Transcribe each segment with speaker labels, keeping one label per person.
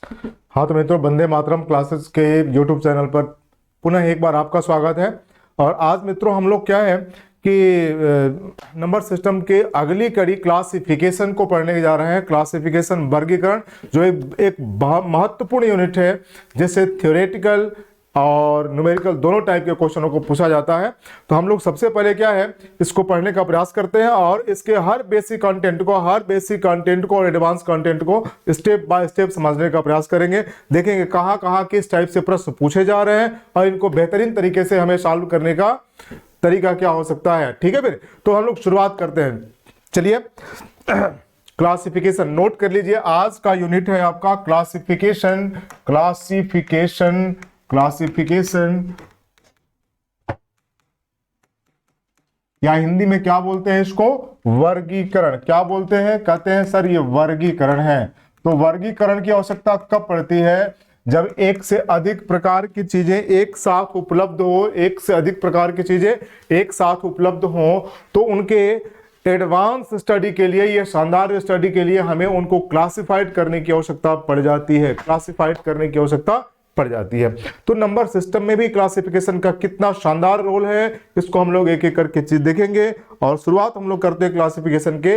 Speaker 1: हाँ तो मित्रों, वंदे मातरम क्लासेस के यूट्यूब चैनल पर पुनः एक बार आपका स्वागत है। और आज मित्रों हम लोग क्या है कि नंबर सिस्टम के अगली कड़ी क्लासिफिकेशन को पढ़ने जा रहे हैं। क्लासिफिकेशन, वर्गीकरण, जो एक बहुत महत्वपूर्ण यूनिट है जिससे थ्योरेटिकल और न्यूमेरिकल दोनों टाइप के क्वेश्चनों को पूछा जाता है। तो हम लोग सबसे पहले क्या है, इसको पढ़ने का प्रयास करते हैं और इसके हर बेसिक कंटेंट को और एडवांस कंटेंट को स्टेप बाय स्टेप समझने का प्रयास करेंगे। देखेंगे कहाँ कहाँ किस टाइप से प्रश्न पूछे जा रहे हैं और इनको बेहतरीन तरीके से हमें सॉल्व करने का तरीका क्या हो सकता है। ठीक है, फिर तो हम लोग शुरुआत करते हैं। चलिए क्लासिफिकेशन नोट कर लीजिए। आज का यूनिट है आपका क्लासिफिकेशन। या हिंदी में क्या बोलते हैं इसको, वर्गीकरण। क्या बोलते हैं, कहते हैं सर ये वर्गीकरण है। तो वर्गीकरण की आवश्यकता कब पड़ती है, जब एक से अधिक प्रकार की चीजें एक साथ उपलब्ध हो। एक से अधिक प्रकार की चीजें एक साथ उपलब्ध हो तो उनके एडवांस स्टडी के लिए, ये शानदार स्टडी के लिए हमें उनको क्लासिफाइड करने की आवश्यकता पड़ जाती है। पड़ जाती है। तो नंबर सिस्टम में भी क्लासिफिकेशन का कितना शानदार रोल है, इसको हम लोग एक एक करके चीज देखेंगे। और शुरुआत हम लोग करते हैं क्लासिफिकेशन के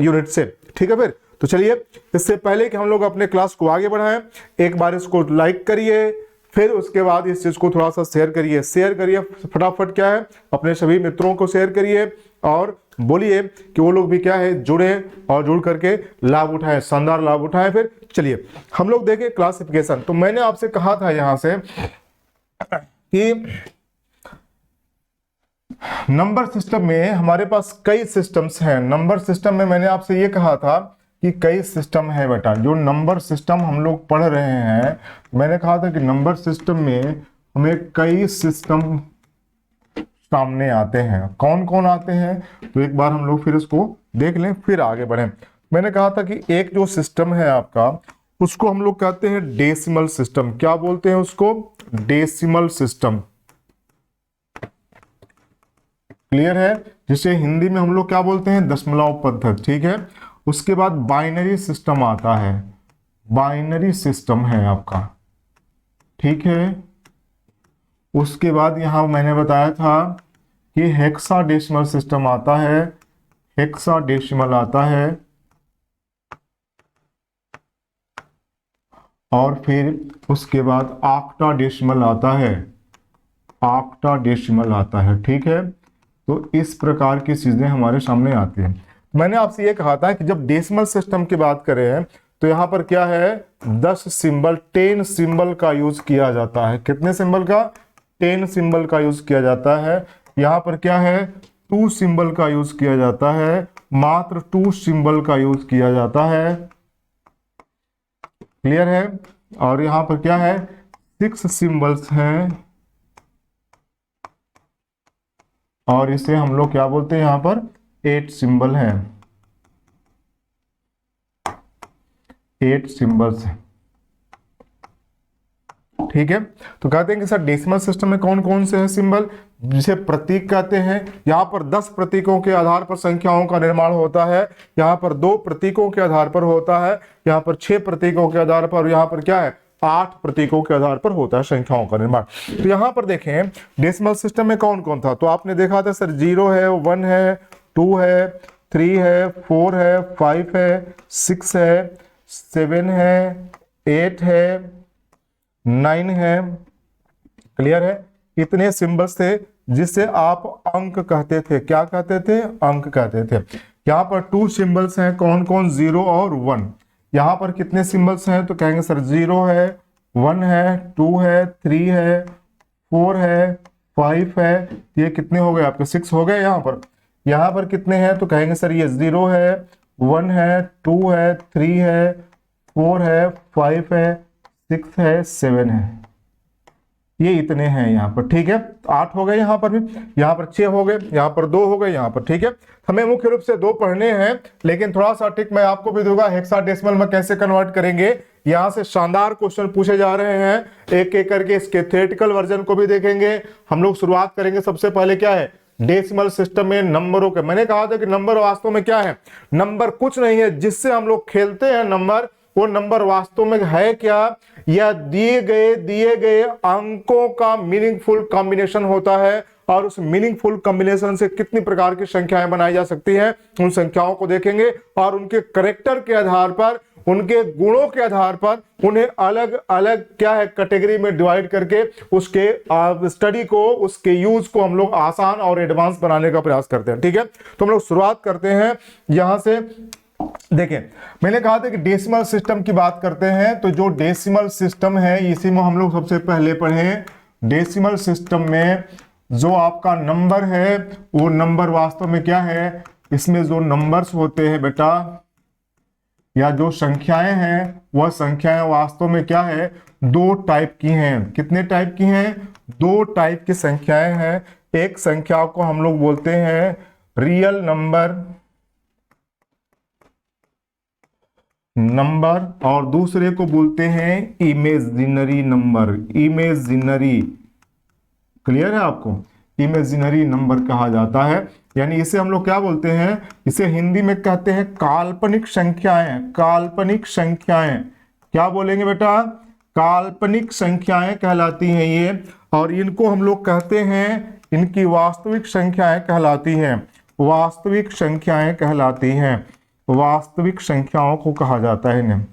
Speaker 1: यूनिट से। ठीक है, फिर तो चलिए, इससे पहले कि हम लोग अपने क्लास को आगे बढ़ाएं, एक बार इसको लाइक करिए, फिर उसके बाद इस चीज को थोड़ा सा शेयर करिए फटाफट। क्या है, अपने सभी मित्रों को शेयर करिए और बोलिए कि वो लोग भी क्या है जुड़े और जुड़ करके लाभ उठाएं, शानदार लाभ उठाएं। फिर चलिए हम लोग देखें क्लासिफिकेशन। तो मैंने आपसे कहा था यहां से कि नंबर सिस्टम में हमारे पास कई सिस्टम्स हैं। नंबर सिस्टम में मैंने आपसे ये कहा था कि कई सिस्टम है बेटा। जो नंबर सिस्टम हम लोग पढ़ रहे हैं, मैंने कहा था कि नंबर सिस्टम में हमें कई सिस्टम सामने आते हैं। कौन कौन आते हैं, तो एक बार हम लोग फिर इसको देख लें, फिर आगे बढ़ें। मैंने कहा था कि एक जो सिस्टम है आपका, उसको हम लोग कहते हैं डेसिमल सिस्टम। क्या बोलते हैं उसको, डेसिमल सिस्टम। क्लियर है, जिसे हिंदी में हम लोग क्या बोलते हैं, दशमलव पद्धति। ठीक है, उसके बाद बाइनरी सिस्टम आता है। बाइनरी सिस्टम है आपका, ठीक है। उसके बाद यहां मैंने बताया था कि हेक्साडेसिमल सिस्टम आता है। हेक्साडेसिमल आता है और फिर उसके बाद ऑक्टाडेसिमल आता है। ऑक्टाडेसिमल आता है, ठीक है। तो इस प्रकार की चीजें हमारे सामने आती हैं। मैंने आपसे ये कहा था कि जब डेसिमल सिस्टम की बात करें तो यहाँ पर क्या है, 10 सिंबल, 10 सिंबल का यूज किया जाता है। कितने सिंबल का, 10 सिंबल का यूज किया जाता है। यहाँ पर क्या है, 2 सिंबल का यूज किया जाता है। मात्र 2 सिंबल का यूज किया जाता है। क्लियर है। और यहाँ पर क्या है, 6 सिंबल्स हैं और इसे हम लोग क्या बोलते हैं, यहाँ पर 8 सिंबल हैं। 8 सिंबल्स हैं, ठीक है। तो कहते हैं कि सर डेसिमल सिस्टम में कौन कौन से हैं सिंबल, जिसे प्रतीक कहते हैं। यहाँ पर 10 प्रतीकों के आधार पर संख्याओं का निर्माण होता है। यहाँ पर 2 प्रतीकों के आधार पर होता है। यहाँ पर 6 प्रतीकों के आधार पर, यहाँ पर क्या है, 8 प्रतीकों के आधार पर होता है संख्याओं का निर्माण। तो यहाँ पर देखें डेसिमल सिस्टम में कौन कौन था, तो आपने देखा था सर 0 है, 1 है, 2 है, 3 है, 4 है, 5 है, 6 है, 7 है, 8 है, 9 है। क्लियर है। इतने सिंबल्स थे जिसे आप अंक कहते थे। क्या कहते थे, अंक कहते थे। यहाँ पर 2 सिंबल्स हैं, कौन कौन, 0 और 1। यहाँ पर कितने सिंबल्स हैं, तो कहेंगे सर 0 है, 1 है, 2 है, 3 है, 4 है, 5 है। ये कितने हो गए आपके, 6 हो गए। यहाँ पर कितने हैं, तो कहेंगे सर ये 0 है, 1 है, 2 है, 3 है, 4 है, 5 है, 6 है, 7 है। ये इतने हैं यहाँ पर, ठीक है। 8 हो गए यहाँ पर भी, यहाँ पर 6 हो गए, यहाँ पर 2 हो गए, यहाँ पर, ठीक है। हमें मुख्य रूप से 2 पढ़ने हैं, लेकिन थोड़ा सा टिक मैं आपको भी दूंगा हेक्साडेसिमल में कैसे कन्वर्ट करेंगे। यहाँ से शानदार क्वेश्चन पूछे जा रहे हैं, एक एक करके इसके थ्योरेटिकल वर्जन को भी देखेंगे। हम लोग शुरुआत करेंगे सबसे पहले क्या है, डेसिमल सिस्टम में नंबरों के। मैंने कहा था कि नंबर वास्तव में क्या है, नंबर कुछ नहीं है, जिससे हम लोग खेलते हैं नंबर, वो नंबर वास्तव में है क्या, या दिए गए अंकों का मीनिंगफुल कॉम्बिनेशन होता है, और उस मीनिंगफुल कॉम्बिनेशन से कितनी प्रकार की संख्याएं बनाई जा सकती हैं, उन संख्याओं को देखेंगे और उनके करेक्टर के आधार पर, उनके गुणों के आधार पर उन्हें अलग अलग क्या है कैटेगरी में डिवाइड करके उसके स्टडी को, उसके यूज को हम लोग आसान और एडवांस बनाने का प्रयास करते हैं। ठीक है, तो हम लोग शुरुआत करते हैं यहां से। देखिए, मैंने कहा था कि डेसिमल सिस्टम की बात करते हैं, तो जो डेसिमल सिस्टम है इसी में हम लोग सबसे पहले पढ़े। डेसिमल सिस्टम में जो आपका नंबर है वो नंबर वास्तव में क्या है, इसमें जो नंबर्स होते हैं बेटा, या जो संख्याएं हैं वह संख्याएं वास्तव में क्या है, दो टाइप की हैं। कितने टाइप की हैं, दो टाइप की संख्याएं हैं। एक संख्या को हम लोग बोलते हैं रियल नंबर और दूसरे को बोलते हैं इमेजिनरी नंबर। इमेजिनरी, क्लियर है आपको, इमेजिनरी नंबर कहा जाता है। यानी इसे हम लोग क्या बोलते हैं, इसे हिंदी में कहते हैं काल्पनिक संख्याएं। काल्पनिक संख्याएं क्या बोलेंगे बेटा, काल्पनिक संख्याएं कहलाती हैं ये, और इनको हम लोग कहते हैं, इनकी वास्तविक संख्याएं कहलाती हैं। वास्तविक संख्याएं कहलाती हैं, वास्तविक संख्याओं को कहा जाता है इन्हें।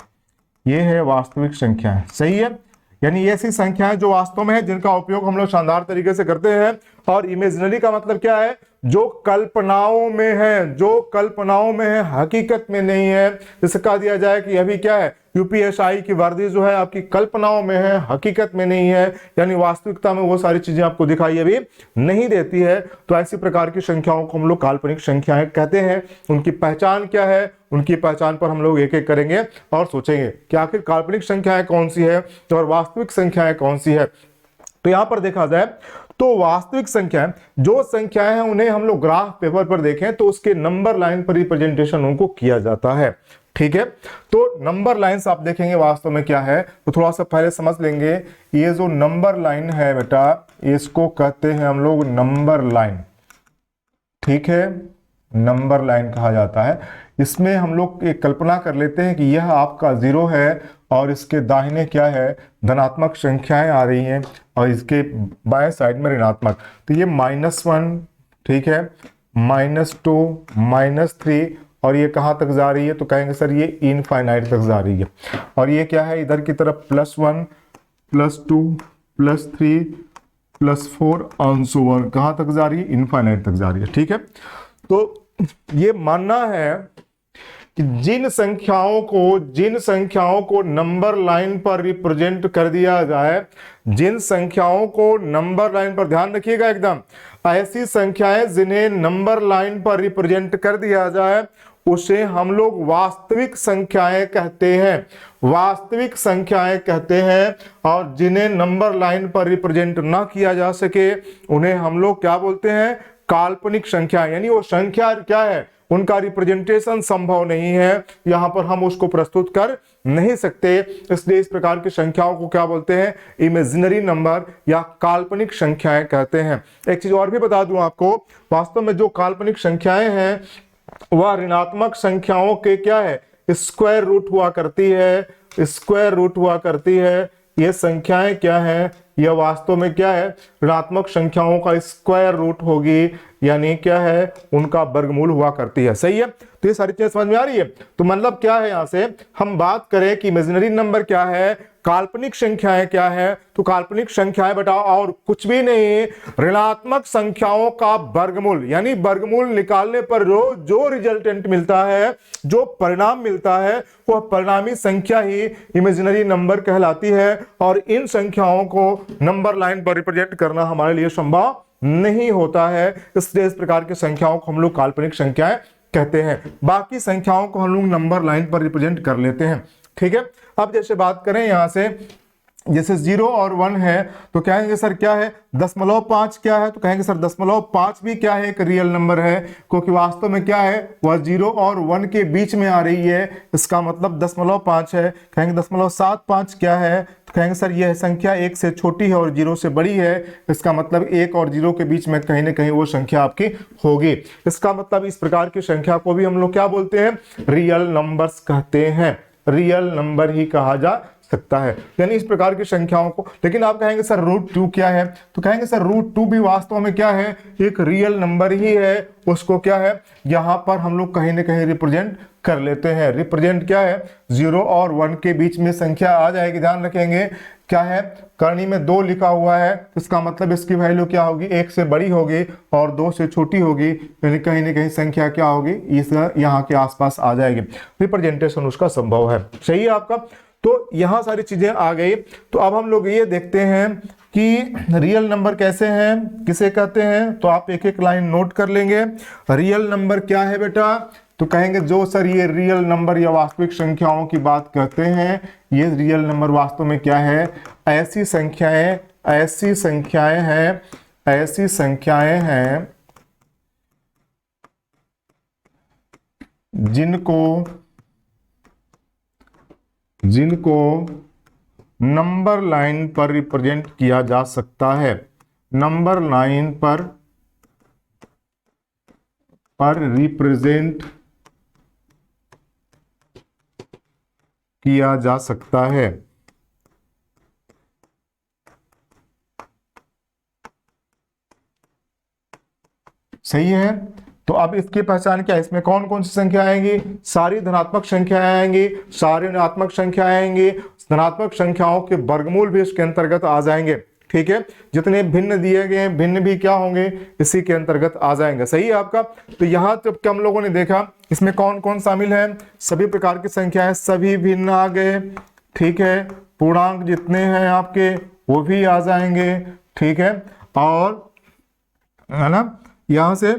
Speaker 1: ये है वास्तविक संख्याएं, सही है। यानी ऐसी संख्याएं जो वास्तव में है, जिनका उपयोग हम लोग शानदार तरीके से करते हैं। और इमेजिनरी का मतलब क्या है, जो कल्पनाओं में है, जो कल्पनाओं में है, हकीकत में नहीं है। जैसे कहा दिया जाए कि अभी क्या है, यूपीएसआई की वर्दी जो है आपकी कल्पनाओं में है, हकीकत में नहीं है, यानी वास्तविकता में वो सारी चीजें आपको दिखाई अभी नहीं देती है। तो ऐसी प्रकार की संख्याओं को हम लोग काल्पनिक संख्याएं कहते हैं। उनकी पहचान क्या है, उनकी पहचान पर हम लोग एक एक करेंगे और सोचेंगे कि आखिर काल्पनिक संख्याएं कौन सी है और वास्तविक संख्याएं कौन सी है। तो यहां पर देखा जाए तो वास्तविक संख्याएं, जो संख्याएं हैं उन्हें हम लोग ग्राफ पेपर पर देखें तो उसके नंबर लाइन पर रिप्रेजेंटेशन उनको किया जाता है। ठीक है, तो नंबर लाइंस आप देखेंगे वास्तव में क्या है, तो थोड़ा सा पहले समझ लेंगे। ये जो नंबर लाइन है बेटा, इसको कहते हैं हम लोग नंबर लाइन। ठीक है, नंबर लाइन कहा जाता है। इसमें हम लोग एक कल्पना कर लेते हैं कि यह आपका 0 है और इसके दाहिने क्या है, धनात्मक संख्याएं आ रही हैं और इसके बाएं साइड में ऋणात्मक। तो ये -1, ठीक है, -2, -3, और ये कहां तक जा रही है, तो कहेंगे सर ये इनफाइनाइट तक जा रही है। और ये क्या है, इधर की तरफ +1, +2, +3, +4 अंशुवर कहां तक जा रही है, इनफाइनाइट तक जा रही है। ठीक है, तो ये मानना है कि जिन संख्याओं को नंबर लाइन पर रिप्रेजेंट कर दिया जाए, जिन संख्याओं को नंबर लाइन पर, ध्यान रखिएगा एकदम, ऐसी संख्याएं जिन्हें नंबर लाइन पर रिप्रेजेंट कर दिया जाए उसे हम लोग वास्तविक संख्याएं कहते हैं। वास्तविक संख्याएं कहते हैं। और जिन्हें नंबर लाइन पर रिप्रेजेंट ना किया जा सके उन्हें हम लोग क्या बोलते हैं, काल्पनिक संख्या। यानी वो संख्या क्या है, उनका रिप्रेजेंटेशन संभव नहीं है, यहां पर हम उसको प्रस्तुत कर नहीं सकते, इसलिए इस प्रकार की संख्याओं को क्या बोलते हैं, इमेजिनरी नंबर या काल्पनिक संख्याएं कहते हैं। एक चीज और भी बता दूं आपको, वास्तव में जो काल्पनिक संख्याएं हैं वह ऋणात्मक संख्याओं के क्या है, स्क्वायर रूट हुआ करती है। स्क्वायर रूट हुआ करती है। ये संख्याएं क्या है, यह वास्तव में क्या है, ऋणात्मक संख्याओं का स्क्वायर रूट होगी, यानी क्या है, उनका वर्गमूल हुआ करती है। सही है, तो ये सारी चीजें समझ में आ रही है। तो मतलब क्या है, यहां से हम बात करें कि इमेजिनरी नंबर क्या है, काल्पनिक संख्याएं क्या है, तो काल्पनिक संख्याएं बेटा और कुछ भी नहीं, ऋणात्मक संख्याओं का वर्गमूल। यानी वर्गमूल निकालने पर जो रिजल्टेंट मिलता है, जो परिणाम मिलता है, वह परिणामी संख्या ही इमेजिनरी नंबर कहलाती है। और इन संख्याओं को नंबर लाइन पर रिप्रेजेंट करना हमारे लिए संभव नहीं होता है, इसलिए इस प्रकार की संख्याओं को हम लोग काल्पनिक संख्याएं कहते हैं। बाकी संख्याओं को हम लोग नंबर लाइन पर रिप्रेजेंट कर लेते हैं। ठीक है, अब जैसे बात करें यहां से, जैसे 0 और 1 है तो कहेंगे सर क्या है, 0.5 क्या है, तो कहेंगे सर 0.5 भी क्या है, एक रियल नंबर है, क्योंकि वास्तव में क्या है, वह 0 और 1 के बीच में आ रही है, इसका मतलब 0.5 है। कहेंगे 0.75 क्या है, तो कहेंगे सर यह संख्या 1 से छोटी है और 0 से बड़ी है, इसका मतलब 1 और 0 के बीच में कहीं ना कहीं वो संख्या आपकी होगी। इसका मतलब इस प्रकार की संख्या को भी हम लोग क्या बोलते हैं, रियल नंबर्स कहते हैं। रियल नंबर ही कहा जा सकता है। यानी इस प्रकार की संख्याओं को, लेकिन आप कहेंगे सर √2 क्या है, तो कहेंगे सर √2 भी वास्तव में क्या है, एक रियल नंबर ही है। उसको क्या है, यहां पर हम लोग कहीं ना कहीं रिप्रेजेंट कर लेते हैं। रिप्रेजेंट क्या है, 0 और 1 के बीच में संख्या आ जाएगी। ध्यान रखेंगे क्या है, करनी में 2 लिखा हुआ है, इसका मतलब इसकी वैल्यू क्या होगी, 1 से बड़ी होगी और 2 से छोटी होगी, यानी कहीं ना कहीं संख्या क्या होगी, इस यहाँ के आसपास आ जाएगी। रिप्रेजेंटेशन उसका संभव है। सही है आपका। तो यहां सारी चीजें आ गई। तो अब हम लोग ये देखते हैं कि रियल नंबर कैसे हैं, किसे कहते हैं। तो आप एक एक लाइन नोट कर लेंगे। रियल नंबर क्या है बेटा, तो कहेंगे जो सर ये रियल नंबर या वास्तविक संख्याओं की बात करते हैं, ये रियल नंबर वास्तव में क्या है, ऐसी संख्याएं हैं जिनको नंबर लाइन पर रिप्रेजेंट किया जा सकता है। नंबर लाइन पर रिप्रेजेंट किया जा सकता है। सही है। तो अब इसकी पहचान क्या है, इसमें कौन कौन सी संख्या आएंगी, सारी धनात्मक संख्याएं आएंगी, सारी ऋणात्मक संख्या आएंगी, धनात्मक संख्याओं के वर्गमूल भी इसके अंतर्गत आ जाएंगे। ठीक है, जितने भिन्न दिए गए हैं भिन्न भी क्या होंगे, इसी के अंतर्गत आ जाएंगे। सही है आपका। तो यहाँ जब हम लोगों ने देखा इसमें कौन कौन शामिल है, सभी प्रकार की संख्याएं, सभी भिन्न आ गए। ठीक है, पूर्णांक जितने हैं आपके वो भी आ जाएंगे। ठीक है, और है ना, यहां से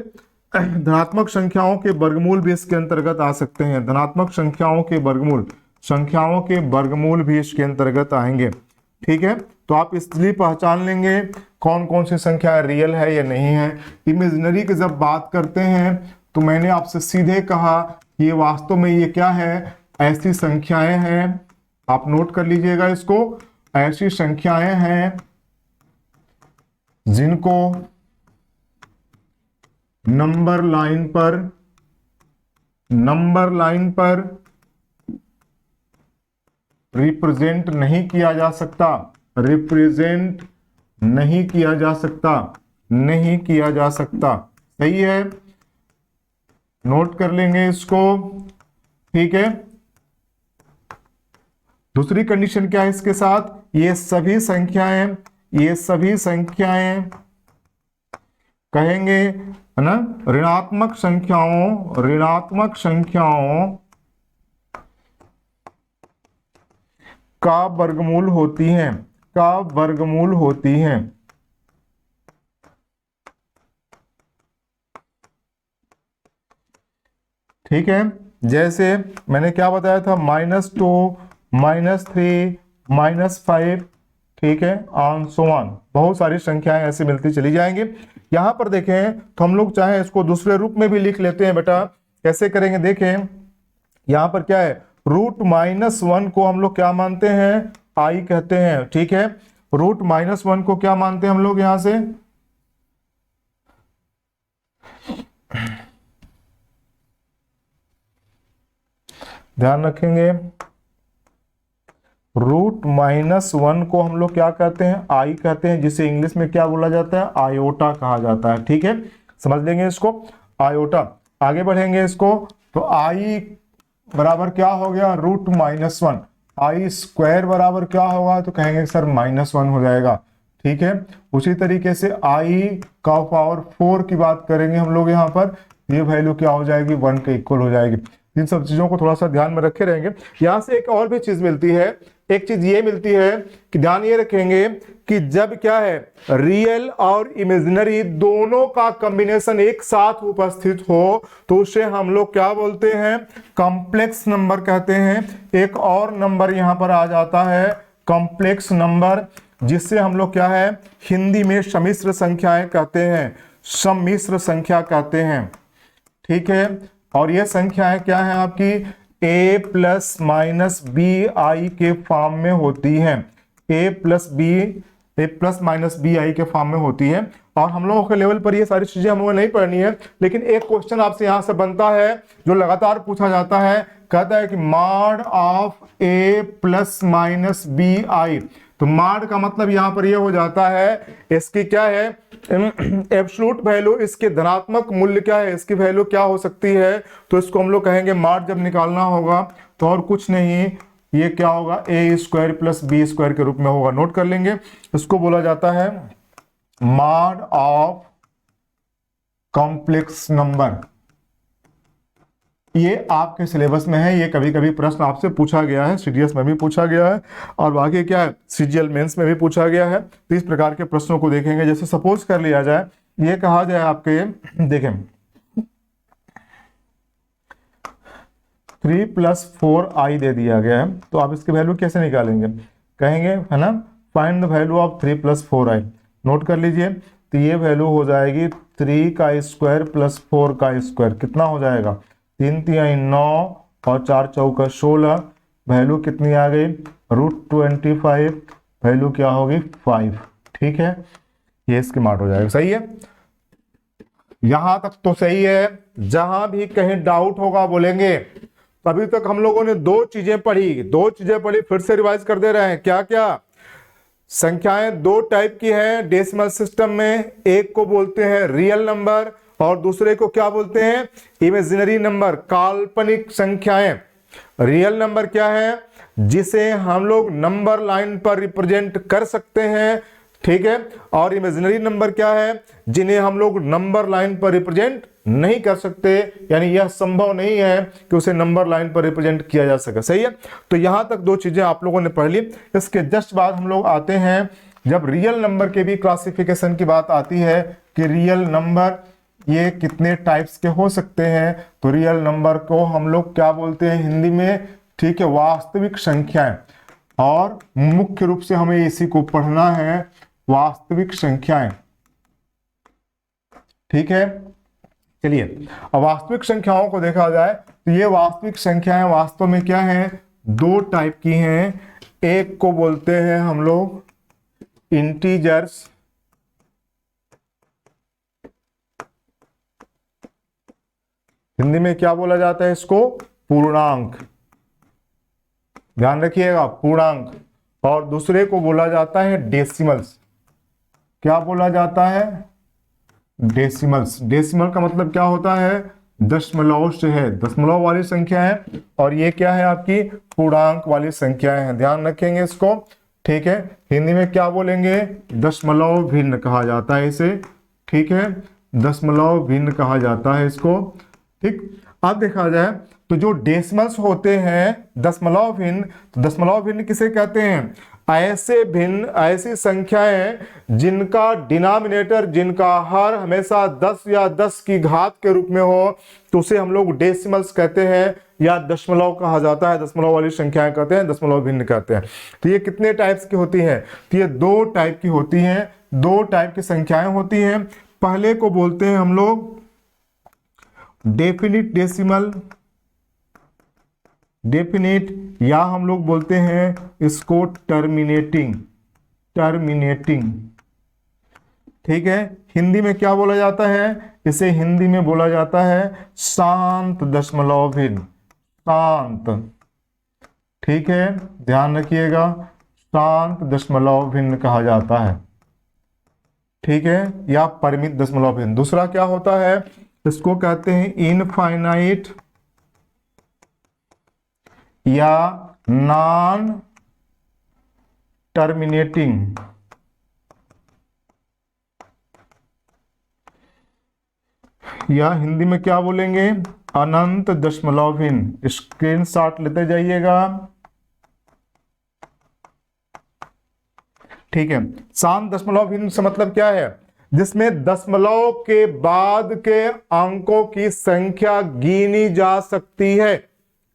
Speaker 1: धनात्मक संख्याओं के वर्गमूल भी इसके अंतर्गत आ सकते हैं। धनात्मक संख्याओं के वर्गमूल भी इसके अंतर्गत आएंगे। ठीक है, तो आप इसलिए पहचान लेंगे कौन कौन सी संख्या रियल है या नहीं है। इमेजिनरी की जब बात करते हैं तो मैंने आपसे सीधे कहा कि ये वास्तव में ये क्या है, ऐसी संख्याएं हैं, आप नोट कर लीजिएगा इसको, ऐसी संख्याएं हैं जिनको नंबर लाइन पर रिप्रेजेंट नहीं किया जा सकता, नहीं किया जा सकता। सही है, नोट कर लेंगे इसको। ठीक है, दूसरी कंडीशन क्या है इसके साथ, ये सभी संख्याएं कहेंगे है ना, ऋणात्मक संख्याओं का वर्गमूल होती हैं। ठीक है, जैसे मैंने क्या बताया था, -2, -3, -5, ठीक है, ऑन सो ऑन, बहुत सारी संख्याएं ऐसे मिलती चली जाएंगी। यहां पर देखें तो हम लोग चाहे इसको दूसरे रूप में भी लिख लेते हैं बेटा। कैसे करेंगे, देखें यहां पर क्या है, √-1 को हम लोग क्या मानते हैं, आई कहते हैं। ठीक है, √-1 को क्या मानते हैं हम लोग, यहां से ध्यान रखेंगे, √-1 को हम लोग क्या कहते हैं, आई कहते हैं, जिसे इंग्लिश में क्या बोला जाता है, आयोटा कहा जाता है। ठीक है, समझ लेंगे इसको, आयोटा। आगे बढ़ेंगे इसको, तो आई बराबर क्या हो गया, √-1, आई स्क्वायर बराबर क्या होगा, तो कहेंगे सर -1 हो जाएगा। ठीक है, उसी तरीके से आई का पावर 4 की बात करेंगे हम लोग, यहाँ पर ये वैल्यू क्या हो जाएगी, 1 के इक्वल हो जाएगी। इन सब चीजों को थोड़ा सा ध्यान में रखे रहेंगे। यहां से एक और भी चीज मिलती है, एक चीज ये मिलती है कि ध्यान ये रखेंगे कि जब क्या है, रियल और इमेजिनरी दोनों का कॉम्बिनेशन एक साथ उपस्थित हो तो उसे हम लोग क्या बोलते हैं, कॉम्प्लेक्स नंबर कहते हैं। एक और नंबर यहां पर आ जाता है, कॉम्प्लेक्स नंबर, जिससे हम लोग क्या है, हिंदी में सम्मिश्र संख्याएं कहते हैं, सम्मिश्र संख्या कहते हैं। ठीक है, और ये संख्याएं क्या है आपकी, a ± bi के फॉर्म में होती है, a ± bi के फॉर्म में होती है। और हम लोगों के लेवल पर ये सारी चीजें हम लोगों ने नहीं पढ़नी है, लेकिन एक क्वेश्चन आपसे यहां से बनता है जो लगातार पूछा जाता है कहता है कि mod of A plus minus B I. तो मॉड का मतलब यहां पर ये हो जाता है, इसकी क्या है एब्सोल्यूट वैल्यू, इसके धनात्मक मूल्य क्या है, इसकी वैल्यू क्या हो सकती है, तो इसको हम लोग कहेंगे मॉड जब निकालना होगा तो और कुछ नहीं, ये क्या होगा ए स्क्वायर प्लस बी स्क्वायर के रूप में होगा। नोट कर लेंगे, इसको बोला जाता है मॉड ऑफ कॉम्प्लेक्स नंबर। ये आपके सिलेबस में है, ये कभी कभी प्रश्न आपसे पूछा गया है, सीडीएस में भी पूछा गया है और बाकी क्या है सीजीएल मेंस में भी पूछा गया है। तो इस प्रकार के प्रश्नों को देखेंगे। जैसे सपोज कर लिया जाए, ये कहा जाए आपके, देखें 3 + 4i दे दिया गया है, तो आप इसकी वैल्यू कैसे निकालेंगे, कहेंगे है ना find the value of 3 + 4i। Note कर लीजिए, तो ये वैल्यू हो जाएगी 3 का स्क्वायर प्लस 4 का स्क्वायर, कितना हो जाएगा 3 × 9 और 4 × 16, वैल्यू कितनी आ गई √25, वैल्यू क्या होगी 5। ठीक है, ये इसकी मार्ट हो जाएगा। सही है, यहां तक तो सही है। जहां भी कहीं डाउट होगा बोलेंगे। अभी तक हम लोगों ने दो चीजें पढ़ी, फिर से रिवाइज कर दे रहे हैं। क्या क्या संख्याएं दो टाइप की हैं डेसिमल सिस्टम में, एक को बोलते हैं रियल नंबर और दूसरे को क्या बोलते हैं इमेजिनरी नंबर, काल्पनिक संख्याएं। रियल नंबर क्या है, जिसे हम लोग नंबर लाइन पर रिप्रेजेंट कर सकते हैं, ठीक है, और इमेजिनरी नंबर क्या है, जिन्हें हम लोग नंबर लाइन पर रिप्रेजेंट नहीं कर सकते, यानी यह संभव नहीं है कि उसे नंबर लाइन पर रिप्रेजेंट किया जा सके। सही है, तो यहां तक दो चीजें आप लोगों ने पढ़ ली। इसके जस्ट बाद हम लोग आते हैं, जब रियल नंबर के भी क्लासिफिकेशन की बात आती है कि रियल नंबर ये कितने टाइप्स के हो सकते हैं, तो रियल नंबर को हम लोग क्या बोलते हैं हिंदी में, ठीक है, वास्तविक संख्याएं। और मुख्य रूप से हमें इसी को पढ़ना है, वास्तविक संख्याएं। ठीक है, चलिए अब वास्तविक संख्याओं को देखा जाए तो ये वास्तविक संख्याएं वास्तव में क्या है, दो टाइप की हैं। एक को बोलते हैं हम लोग इंटीजर्स, हिंदी में क्या बोला जाता है इसको, पूर्णांक, ध्यान रखिएगा पूर्णांक। और दूसरे को बोला जाता है डेसिमल्स। क्या बोला जाता है, डेसिमल्स। डेसिमल का मतलब क्या होता है, दशमलव से है, दशमलव वाली संख्या है, और ये क्या है आपकी पूर्णांक वाली संख्याएं हैं, ध्यान रखेंगे इसको। ठीक है, हिंदी में क्या बोलेंगे, दशमलव भिन्न कहा जाता है इसे। ठीक है, दशमलव भिन्न कहा जाता है इसको। ठीक, अब देखा जाए तो जो डेसिमल्स होते हैं दशमलव भिन्न, तो दशमलव भिन्न किसे कहते हैं, ऐसे भिन्न, ऐसी संख्याएं जिनका डिनोमिनेटर, जिनका हर हमेशा 10 या 10 की घात के रूप में हो, तो उसे हम लोग डेसिमल्स कहते हैं या दशमलव कहा जाता है, दशमलव वाली संख्याएं कहते हैं, दशमलव भिन्न कहते हैं। तो ये कितने टाइप्स की होती हैं, तो ये दो टाइप की होती हैं, दो टाइप की संख्याएं होती हैं। पहले को बोलते हैं हम लोग डेफिनिट डेसिमल, डेफिनिट, या हम लोग बोलते हैं इसको टर्मिनेटिंग, टर्मिनेटिंग। ठीक है, हिंदी में क्या बोला जाता है, इसे हिंदी में बोला जाता है शांत दशमलव भिन्न, शांत। ठीक है, ध्यान रखिएगा, शांत दशमलव भिन्न कहा जाता है। ठीक है, या परिमित दशमलव भिन्न। दूसरा क्या होता है, इसको कहते हैं इनफाइनाइट या नॉन टर्मिनेटिंग। या हिंदी में क्या बोलेंगे, अनंत दशमलव भिन्न। स्क्रीनशॉट लेते जाइएगा। ठीक है, शांत दशमलव भिन्न से मतलब क्या है, जिसमें दशमलव के बाद के अंकों की संख्या गिनी जा सकती है।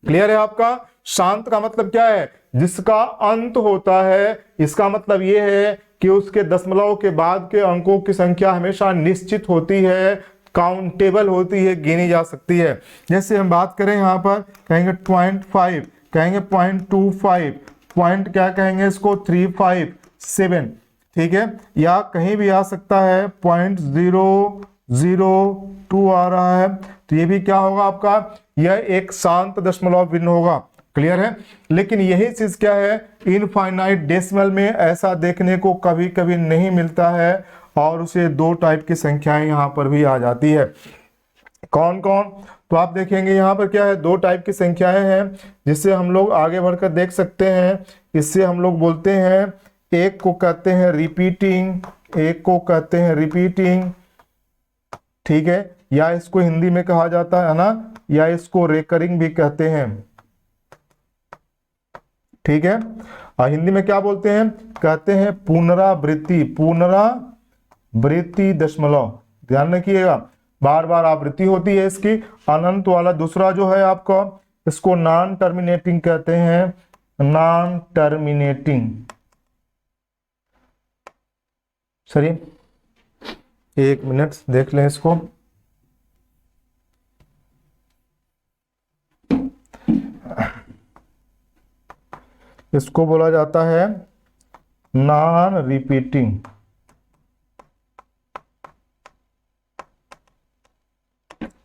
Speaker 1: क्लियर है आपका, शांत का मतलब क्या है, जिसका अंत होता है, इसका मतलब यह है कि उसके दशमलव के बाद के अंकों की संख्या हमेशा निश्चित होती है, काउंटेबल होती है, गिनी जा सकती है। जैसे हम बात करें यहां पर, कहेंगे 0.5, कहेंगे 0.25, पॉइंट क्या कहेंगे इसको 357। ठीक है, या कहीं भी आ सकता है 0.001, 0.02 आ रहा है, तो ये भी क्या होगा आपका, यह एक शांत दशमलव भिन्न होगा। क्लियर है। लेकिन यही चीज क्या है, इनफाइनाइट डेसिमल में ऐसा देखने को कभी कभी नहीं मिलता है, और उसे दो टाइप की संख्याएं यहां पर भी आ जाती है। कौन कौन, तो आप देखेंगे यहाँ पर क्या है, दो टाइप की संख्याएं हैं जिससे हम लोग आगे बढ़कर देख सकते हैं। इससे हम लोग बोलते हैं, एक को कहते हैं रिपीटिंग, एक को कहते हैं रिपीटिंग, ठीक है, या इसको हिंदी में कहा जाता है ना, या इसको रेकरिंग भी कहते हैं, ठीक है। और हिंदी में क्या बोलते हैं, कहते हैं पुनरावृत्ति, पुनरावृत्ति दशमलव, ध्यान रखिएगा, बार बार आवृत्ति होती है इसकी। अनंत वाला दूसरा जो है आपका, इसको नॉन टर्मिनेटिंग कहते हैं, नॉन टर्मिनेटिंग। चलिए 1 मिनट देख लें इसको। इसको बोला जाता है नॉन रिपीटिंग,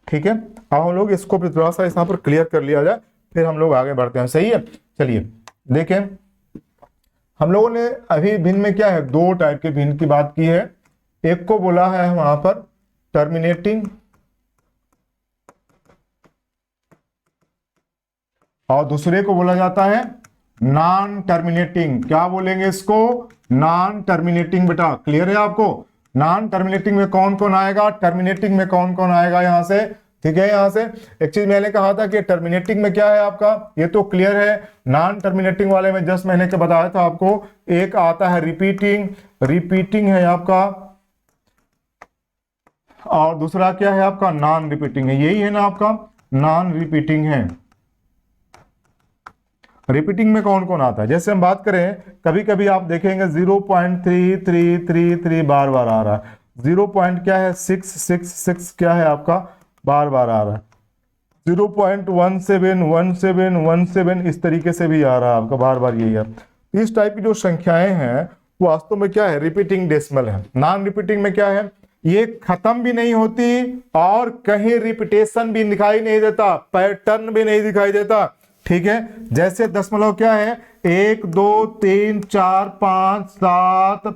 Speaker 1: ठीक है। अब हम लोग इसको भी थोड़ा सा यहाँ पर क्लियर कर लिया जाए, फिर हम लोग आगे बढ़ते हैं, सही है। चलिए देखें, हम लोगों ने अभी भिन्न में क्या है, दो टाइप के भिन्न की बात की है। एक को बोला है वहां पर टर्मिनेटिंग, और दूसरे को बोला जाता है नॉन टर्मिनेटिंग। क्या बोलेंगे इसको, नॉन टर्मिनेटिंग। बेटा क्लियर है आपको, नॉन टर्मिनेटिंग में कौन कौन आएगा, टर्मिनेटिंग में कौन कौन आएगा यहां से, ठीक है। यहां से एक चीज मैंने कहा था कि टर्मिनेटिंग में क्या है आपका, ये तो क्लियर है। नॉन टर्मिनेटिंग वाले में जस्ट मैंने क्या बताया था आपको, एक आता है रिपीटिंग, रिपीटिंग है आपका, और दूसरा क्या है आपका, नॉन रिपीटिंग है। यही है ना आपका, नॉन रिपीटिंग है। रिपीटिंग में कौन कौन आता है, जैसे हम बात करें, कभी कभी आप देखेंगे 0.3333 बार बार आ रहा है, 0.666 क्या है आपका, बार बार आ रहा है, 0.171717 इस तरीके से भी आ रहा है आपका, बार बार यही है। इस टाइप की जो संख्याएं हैं वो वास्तव में क्या है, रिपीटिंग डेसिमल है। नॉन रिपीटिंग में क्या है, ये खत्म भी नहीं होती और कहीं रिपीटेशन भी दिखाई नहीं देता, पैटर्न भी नहीं दिखाई देता, ठीक है। जैसे दशमलव क्या है, 1 2 3 4 5 7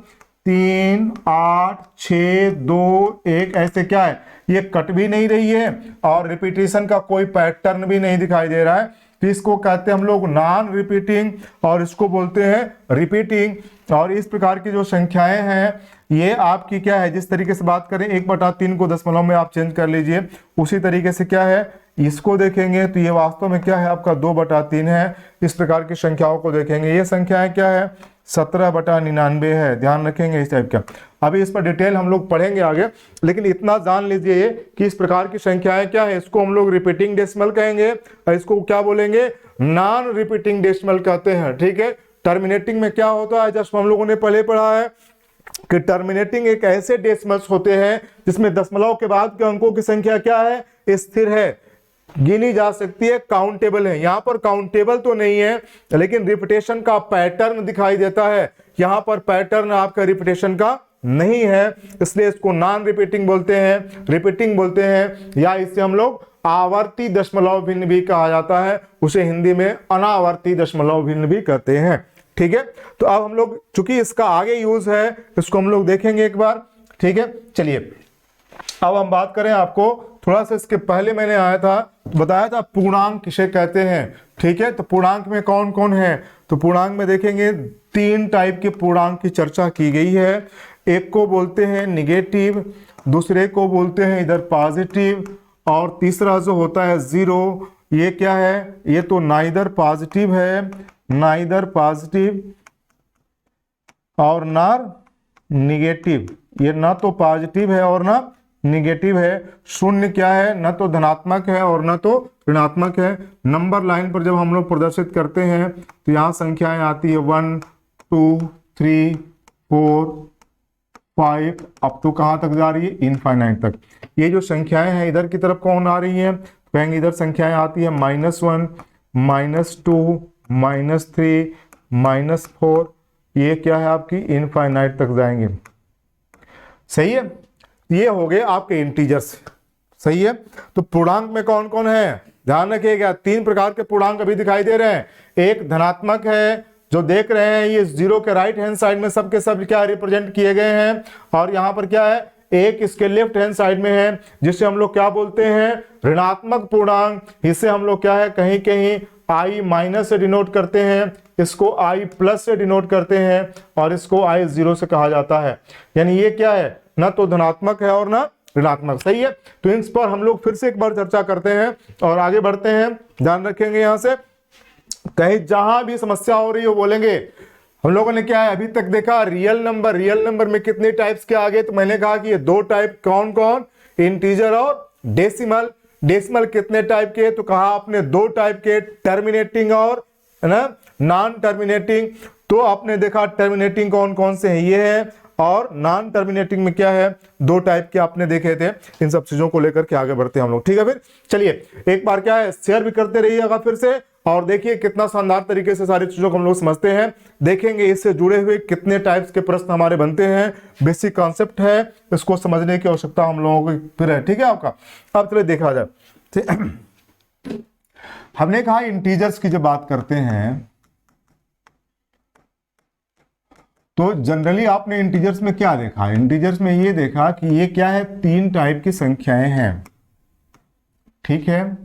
Speaker 1: 3 8 6 2 1, ऐसे क्या है, ये कट भी नहीं रही है और रिपीटेशन का कोई पैटर्न भी नहीं दिखाई दे रहा है। तो इसको कहते हैं हम लोग नॉन रिपीटिंग, और इसको बोलते हैं रिपीटिंग। और इस प्रकार की जो संख्याएं हैं ये आपकी क्या है, जिस तरीके से बात करें 1/3 को दशमलव में आप चेंज कर लीजिए, उसी तरीके से क्या है, इसको देखेंगे तो ये वास्तव में क्या है आपका 2/3 है। इस प्रकार की संख्याओं को देखेंगे, ये संख्याएं क्या है, 17/99 है, ध्यान रखेंगे इस टाइप का। अभी इस पर डिटेल हम लोग पढ़ेंगे आगे, लेकिन इतना जान लीजिए कि इस प्रकार की संख्याएं क्या है, इसको हम लोग रिपीटिंग डेसिमल कहेंगे, और इसको क्या बोलेंगे, नॉन रिपीटिंग डेसिमल कहते हैं, ठीक है। टर्मिनेटिंग में क्या होता है, जस्ट हम लोगों ने पहले पढ़ा है कि टर्मिनेटिंग एक ऐसे डेसिमल्स होते हैं जिसमें दशमलव के बाद के अंकों की संख्या क्या है, स्थिर है, गिनी जा सकती है, काउंटेबल है। यहां पर काउंटेबल तो नहीं है, लेकिन रिपीटेशन का पैटर्न दिखाई देता है। यहां पर पैटर्न आपका रिपीटेशन का नहीं है, इसलिए इसको नॉन रिपीटिंग बोलते हैं, रिपीटिंग बोलते हैं, या इसे हम लोग आवर्ती दशमलव भिन्न भी कहा जाता है, उसे हिंदी में अनावर्ती दशमलव भिन्न भी कहते हैं, ठीक है। तो अब हम लोग चूंकि इसका आगे यूज है, इसको हम लोग देखेंगे एक बार, ठीक है। चलिए अब हम बात करें, आपको थोड़ा सा इसके पहले मैंने आया था, बताया था पूर्णांक किसे कहते हैं, ठीक है। तो पूर्णांक में कौन कौन है, तो पूर्णांक में देखेंगे 3 टाइप के पूर्णांक की चर्चा की गई है। एक को बोलते हैं निगेटिव, दूसरे को बोलते हैं इधर पॉजिटिव, और तीसरा जो होता है जीरो। ये क्या है, ये तो नाइदर पॉजिटिव है, नाइदर पॉजिटिव और ना निगेटिव, ये ना तो पॉजिटिव है और ना निगेटिव है। शून्य क्या है, न तो धनात्मक है और न तो ऋणात्मक है। नंबर लाइन पर जब हम लोग प्रदर्शित करते हैं तो यहाँ संख्याएं आती है 1 2 3 4 5, अब तो कहाँ तक जा रही है, इनफाइनाइट तक। ये जो संख्याएं हैं इधर की तरफ कौन आ रही है, कहेंगे इधर संख्याएं आती है -1 -2 -3 -4, ये क्या है आपकी इनफाइनाइट तक जाएंगे, सही है। ये हो गए आपके इंटीजर्स, सही है। तो पूर्णांक में कौन कौन है, ध्यान रखिएगा, 3 प्रकार के पूर्णांक अभी दिखाई दे रहे हैं। एक धनात्मक है, जो देख रहे हैं ये जीरो के राइट हैंड साइड में सबके सब क्या रिप्रेजेंट किए गए हैं, और यहाँ पर क्या है, एक इसके लेफ्ट हैंड साइड में है, जिसे हम लोग क्या बोलते हैं, ऋणात्मक पूर्णांक। इसे हम लोग क्या है, कहीं कहीं आई माइनस से डिनोट करते हैं, इसको आई प्लस से डिनोट करते हैं, और इसको आई जीरो से कहा जाता है। यानी ये क्या है, ना तो धनात्मक है और ना ऋणात्मक, सही है। तो इन पर हम लोग फिर से एक बार चर्चा करते हैं और आगे बढ़ते हैं। ध्यान रखेंगे, यहां से कहीं जहां भी समस्या हो रही हो बोलेंगे। हम लोगों ने क्या है अभी तक देखा, रियल नंबर में कितने टाइप्स के आगे, तो मैंने कहा कि ये 2 टाइप कौन कौन, इंटीजर और डेसिमल। डेसिमल कितने टाइप के, तो कहा आपने 2 टाइप के, टर्मिनेटिंग और है ना नॉन टर्मिनेटिंग। तो आपने देखा टर्मिनेटिंग कौन कौन से हैं, ये है, और नॉन टर्मिनेटिंग में क्या है, 2 टाइप के आपने देखे थे। इन सब चीजों को लेकर के आगे बढ़ते हैं हम लोग, ठीक है। फिर चलिए एक बार क्या है शेयर भी करते रहिएगा फिर से, और देखिए कितना शानदार तरीके से सारी चीजों को हम लोग समझते हैं। देखेंगे इससे जुड़े हुए कितने टाइप्स के प्रश्न हमारे बनते हैं, बेसिक कॉन्सेप्ट है, इसको समझने की आवश्यकता हम लोगों को फिर है, ठीक है आपका। अब चलिए देखा जाए, हमने कहा इंटीजर्स की जब बात करते हैं तो जनरली आपने इंटीजर्स में क्या देखा, इंटीजर्स में ये देखा कि ये क्या है, 3 टाइप की संख्याएं हैं, ठीक है।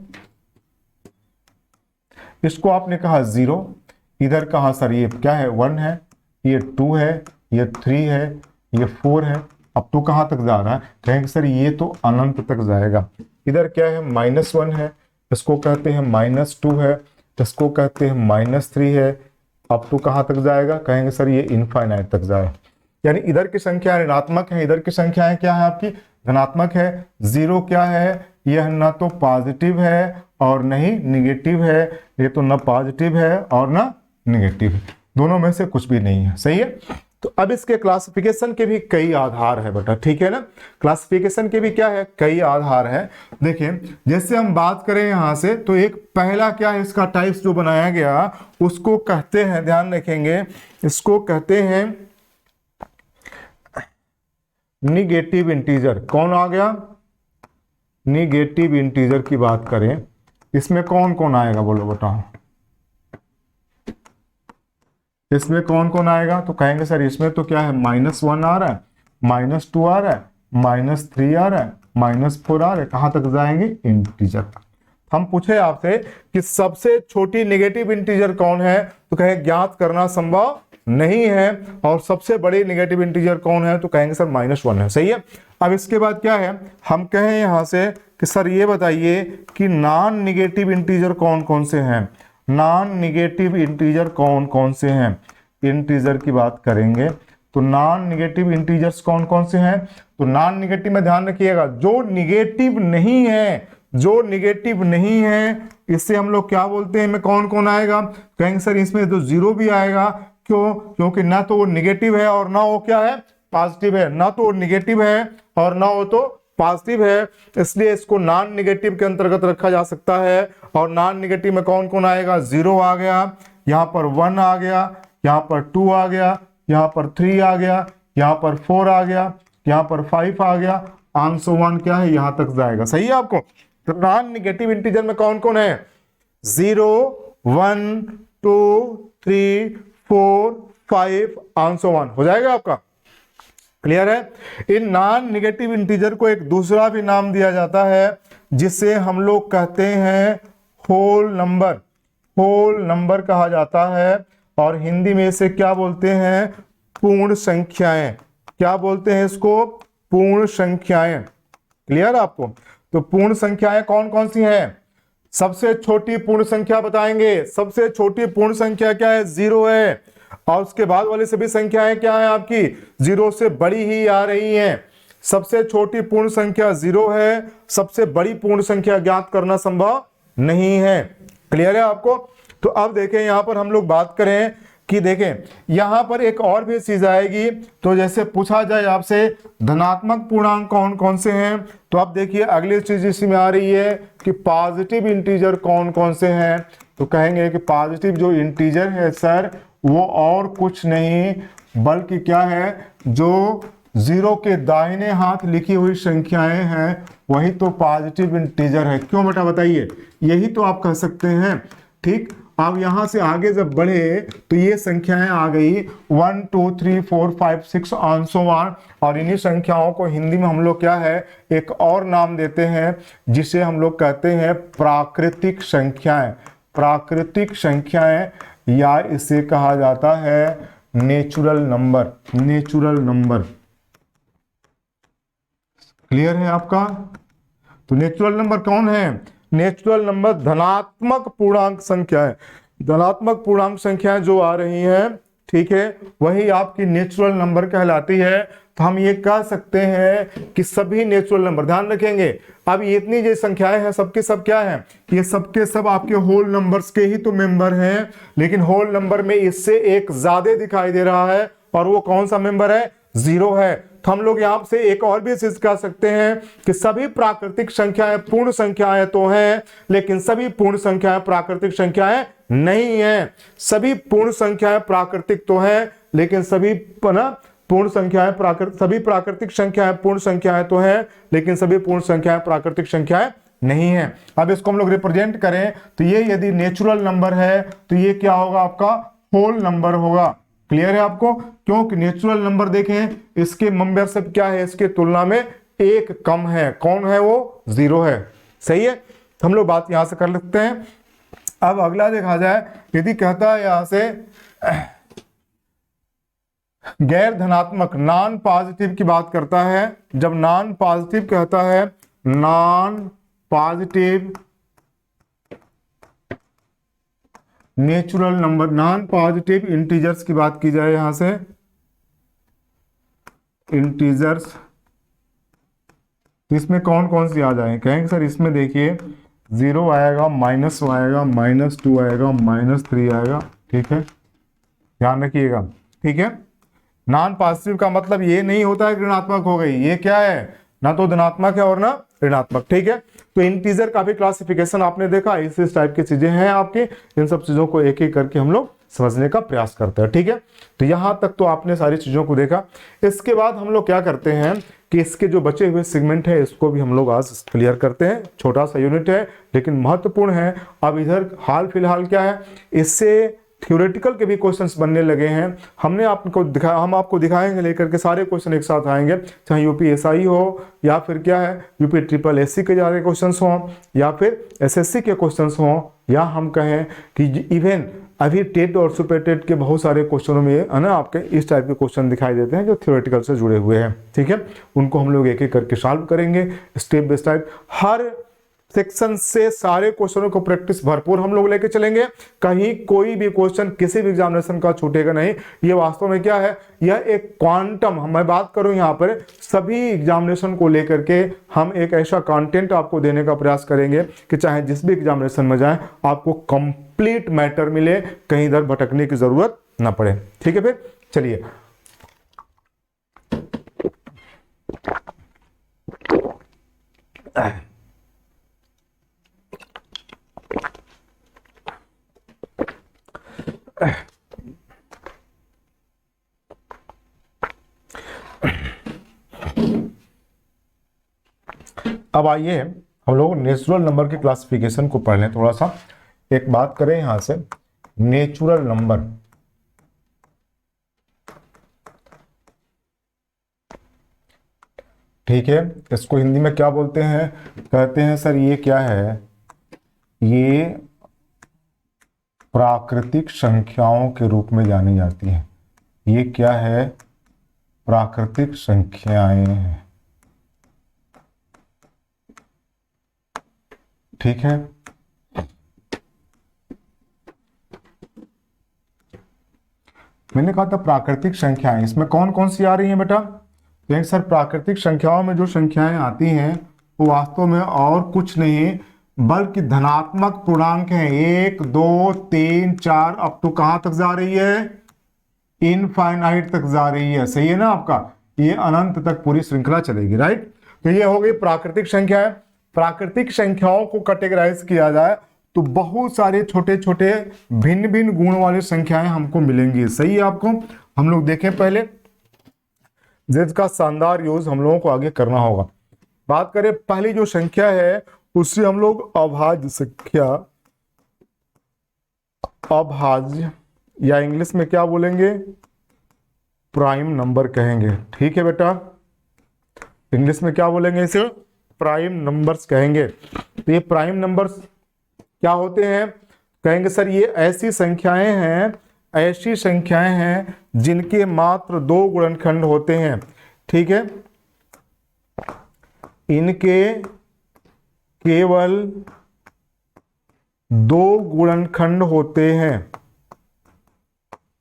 Speaker 1: इसको आपने कहा 0, इधर कहा सर ये क्या है 1 है, ये 2 है, ये 3 है, ये 4 है। अब तो कहां तक जा रहा है, कहेंगे सर ये तो अनंत तक जाएगा। इधर क्या है -1 है, इसको कहते हैं -2 है, इसको कहते हैं -3 है। अब तो कहां तक जाएगा, कहेंगे सर ये इनफाइनाइट तक जाए। यानी इधर की संख्या ऋणात्मक है, इधर की संख्याएं क्या है आपकी धनात्मक है। 0 क्या है, यह ना तो पॉजिटिव है और न ही निगेटिव है, ये तो ना पॉजिटिव है और ना निगेटिव है, दोनों में से कुछ भी नहीं है, सही है। तो अब इसके क्लासिफिकेशन के भी कई आधार है बेटा, ठीक है ना। क्लासिफिकेशन के भी क्या है, कई आधार है। देखिए जैसे हम बात करें यहां से, तो एक पहला क्या है, इसका टाइप्स जो बनाया गया उसको कहते हैं, ध्यान रखेंगे, इसको कहते हैं निगेटिव इंटीजर। कौन आ गया, निगेटिव इंटीजर की बात करें, इसमें कौन कौन आएगा बोलो बताओ, इसमें कौन कौन आएगा, तो कहेंगे सर इसमें तो क्या है -1 आ रहा है, -2 आ रहा है, -3 आ रहा है, -4 आ रहा है, कहां तक जाएंगे इंटीजर। हम पूछे आपसे कि सबसे छोटी नेगेटिव इंटीजर कौन है, तो कहे ज्ञात करना संभव नहीं है, और सबसे बड़ी नेगेटिव इंटीजर कौन है, तो कहेंगे सर -1 है, सही है। अब इसके बाद क्या है, हम कहें यहां से कि सर ये बताइए कि नॉन नेगेटिव इंटीजर कौन कौन से हैं, नॉन नेगेटिव इंटीजर कौन कौन से हैं। इंटीजर की बात करेंगे तो नॉन नेगेटिव इंटीजर्स कौन कौन से हैं, तो नॉन नेगेटिव में ध्यान रखिएगा जो निगेटिव नहीं है, जो निगेटिव नहीं है इससे हम लोग क्या बोलते हैं, में कौन कौन आएगा, कहेंगे सर इसमें तो 0 भी आएगा। क्यों, क्योंकि ना तो वो निगेटिव है और ना वो क्या है पॉजिटिव है, ना तो वो निगेटिव है और ना वो तो पॉजिटिव है, इसलिए इसको नॉन निगेटिव के अंतर्गत रखा जा सकता है। और नॉन निगेटिव में कौन कौन आएगा, 0 आ गया, यहाँ पर 1 आ गया, यहाँ पर 2 आ गया, यहाँ पर 3 आ गया, यहाँ पर 4 आ गया, यहाँ पर 5 आ गया, आंसर 1 क्या है यहाँ तक जाएगा, सही है आपको। तो नॉन निगेटिव इंटीजर में कौन कौन है, 0 1 2 3 4 5, आंसर 1 हो जाएगा आपका, क्लियर है। इन नॉन निगेटिव इंटीजर को एक दूसरा भी नाम दिया जाता है जिसे हम लोग कहते हैं होल नंबर, होल नंबर कहा जाता है, और हिंदी में इसे क्या बोलते हैं, पूर्ण संख्याएं, क्या बोलते हैं इसको, पूर्ण संख्याएं, क्लियर आपको। तो पूर्ण संख्याएं कौन कौन सी हैं, सबसे छोटी पूर्ण संख्या बताएंगे, सबसे छोटी पूर्ण संख्या क्या है, 0 है, और उसके बाद वाली सभी संख्याएं क्या है आपकी 0 से बड़ी ही आ रही हैं। सबसे छोटी पूर्ण संख्या 0 है, सबसे बड़ी पूर्ण संख्या ज्ञात करना संभव नहीं है, क्लियर है आपको। तो अब देखें यहां पर हम लोग बात करें कि देखें यहां पर एक और भी चीज आएगी, तो जैसे पूछा जाए आपसे धनात्मक पूर्णांक कौन कौन से हैं, तो अब देखिए अगली चीज इसमें आ रही है कि पॉजिटिव इंटीजर कौन कौन से हैं, तो कहेंगे कि पॉजिटिव जो इंटीजर है सर वो और कुछ नहीं बल्कि क्या है, जो जीरो के दाहिने हाथ लिखी हुई संख्याएं हैं वही तो पॉजिटिव इंटीजर है। क्यों बेटा बताइए, यही तो आप कह सकते हैं। ठीक, अब यहां से आगे जब बढ़े तो ये संख्याएं आ गई 1 2 3 4 5 6 ऑन सो ऑन, और इन्हीं संख्याओं को हिंदी में हम लोग क्या है, एक और नाम देते हैं जिसे हम लोग कहते हैं प्राकृतिक संख्याएं। प्राकृतिक संख्याएं या इसे कहा जाता है natural number. Natural number clear है आपका? तो नेचुरल नंबर कौन है? नेचुरल नंबर धनात्मक पूर्णांक संख्याएं। धनात्मक पूर्णांक संख्याएं जो आ रही हैं, ठीक है, वही आपकी नेचुरल नंबर कहलाती है। तो हम ये कह सकते हैं कि सभी नेचुरल नंबर, ध्यान रखेंगे, अब ये इतनी जो संख्याएं हैं सबके सब क्या है, ये सबके सब आपके होल नंबर्स के ही तो मेंबर हैं, लेकिन होल नंबर में इससे एक ज्यादा दिखाई दे रहा है, और वो कौन सा मेंबर है? जीरो है। तो हम लोग यहां से एक और भी चीज कह सकते हैं कि सभी प्राकृतिक संख्याएं पूर्ण संख्याएं तो हैं, लेकिन सभी पूर्ण संख्याएं प्राकृतिक संख्याएं नहीं हैं। सभी पूर्ण संख्याएं प्राकृतिक तो हैं, लेकिन सभी पूर्ण संख्याएं सभी प्राकृतिक संख्याएं पूर्ण संख्याएं तो हैं, लेकिन सभी पूर्ण संख्याएं प्राकृतिक संख्याएं नहीं है। अब इसको हम लोग रिप्रेजेंट करें तो ये यदि नेचुरल नंबर है तो ये क्या होगा? आपका होल नंबर होगा। क्लियर है आपको? क्योंकि नेचुरल नंबर देखें, इसके मेंबरशिप क्या है, इसके तुलना में एक कम है। कौन है वो? जीरो है। सही है, तो हम लोग बात यहां से कर लेते हैं। अब अगला देखा जाए, यदि कहता है यहां से गैर धनात्मक नॉन पॉजिटिव की बात करता है, जब नॉन पॉजिटिव कहता है, non positive natural number, non positive integers की बात की जाए, यहां से इंटीजर्स, तो इसमें कौन कौन सी आ जाए? कहेंगे सर इसमें देखिए 0 आएगा, -1 आएगा, -2 आएगा, -3 आएगा। ठीक है, ध्यान रखिएगा। ठीक है, नॉन पॉजिटिव का मतलब ये नहीं होता है ऋणात्मक हो गई, ये क्या है? ना तो धनात्मक है और ना ऋणात्मक। ठीक है, तो इंटीजर का भी क्लासिफिकेशन आपने देखा, इस टाइप की चीजें हैं आपके। इन सब चीजों को एक एक करके हम लोग समझने का प्रयास करते हैं। ठीक है, तो यहां तक तो आपने सारी चीजों को देखा। इसके बाद हम लोग क्या करते हैं कि इसके जो बचे हुए सेगमेंट है इसको भी हम लोग आज क्लियर करते हैं। छोटा सा यूनिट है लेकिन महत्वपूर्ण है। अब इधर हाल फिलहाल क्या है, इससे थ्योरेटिकल के भी क्वेश्चंस बनने लगे हैं। हम आपको दिखाएंगे, लेकर के सारे क्वेश्चन एक साथ आएंगे, चाहे यूपीएसआई हो या फिर क्या है यूपी ट्रिपल एससी के सारे क्वेश्चंस हों, या फिर एसएससी के क्वेश्चंस हों, या हम कहें कि इवन अभी टेट और सुपर टेट के बहुत सारे क्वेश्चनों में है ना आपके इस टाइप के क्वेश्चन दिखाई देते हैं जो थ्योरेटिकल से जुड़े हुए हैं। ठीक है, उनको हम लोग एक एक करके सॉल्व करेंगे step by step. Her section से सारे क्वेश्चनों को प्रैक्टिस भरपूर हम लोग लेके चलेंगे, कहीं कोई भी क्वेश्चन किसी भी एग्जामिनेशन का छूटेगा नहीं। ये वास्तव में क्या है, यह एक क्वांटम, मैं बात करूं यहाँ पर सभी एग्जामिनेशन को लेकर के हम एक ऐसा कंटेंट आपको देने का प्रयास करेंगे कि चाहे जिस भी एग्जामिनेशन में जाए आपको कंप्लीट मैटर मिले, कहीं इधर भटकने की जरूरत ना पड़े। ठीक है, फिर चलिए अब आइए हम लोग नेचुरल नंबर के क्लासिफिकेशन को पढ़ लें। थोड़ा सा एक बात करें यहां से, नेचुरल नंबर, ठीक है, इसको हिंदी में क्या बोलते हैं? कहते हैं सर ये क्या है, ये प्राकृतिक संख्याओं के रूप में जानी जाती है। ये क्या है? प्राकृतिक संख्याएं हैं। ठीक है, मैंने कहा था प्राकृतिक संख्याएं, इसमें कौन कौन सी आ रही हैं बेटा? तो सर प्राकृतिक संख्याओं में जो संख्याएं आती हैं वो वास्तव में और कुछ नहीं बल्कि धनात्मक पूर्णांक हैं। 1 2 3 4 अप टू कहां तक जा रही है? इनफाइनाइट तक जा रही है। सही है ना आपका? ये अनंत तक पूरी श्रृंखला चलेगी। राइट, तो ये हो गई प्राकृतिक संख्याएं। प्राकृतिक संख्याओं को कैटेगराइज किया जाए तो बहुत सारे छोटे छोटे भिन्न भिन्न गुण वाली संख्याएं हमको मिलेंगी। सही है आपको? हम लोग देखें पहले, जिसका शानदार यूज हम लोगों को आगे करना होगा। बात करें पहली जो संख्या है उससे हम लोग अभाज्य संख्या, अभाज्य या इंग्लिश में क्या बोलेंगे, प्राइम नंबर कहेंगे। ठीक है बेटा, इंग्लिश में क्या बोलेंगे इसे, प्राइम नंबर्स कहेंगे। तो ये प्राइम नंबर्स क्या होते हैं, कहेंगे सर ये ऐसी संख्याएं हैं, ऐसी संख्याएं हैं जिनके मात्र 2 गुणनखंड होते हैं। ठीक है, इनके केवल 2 गुणनखंड होते हैं।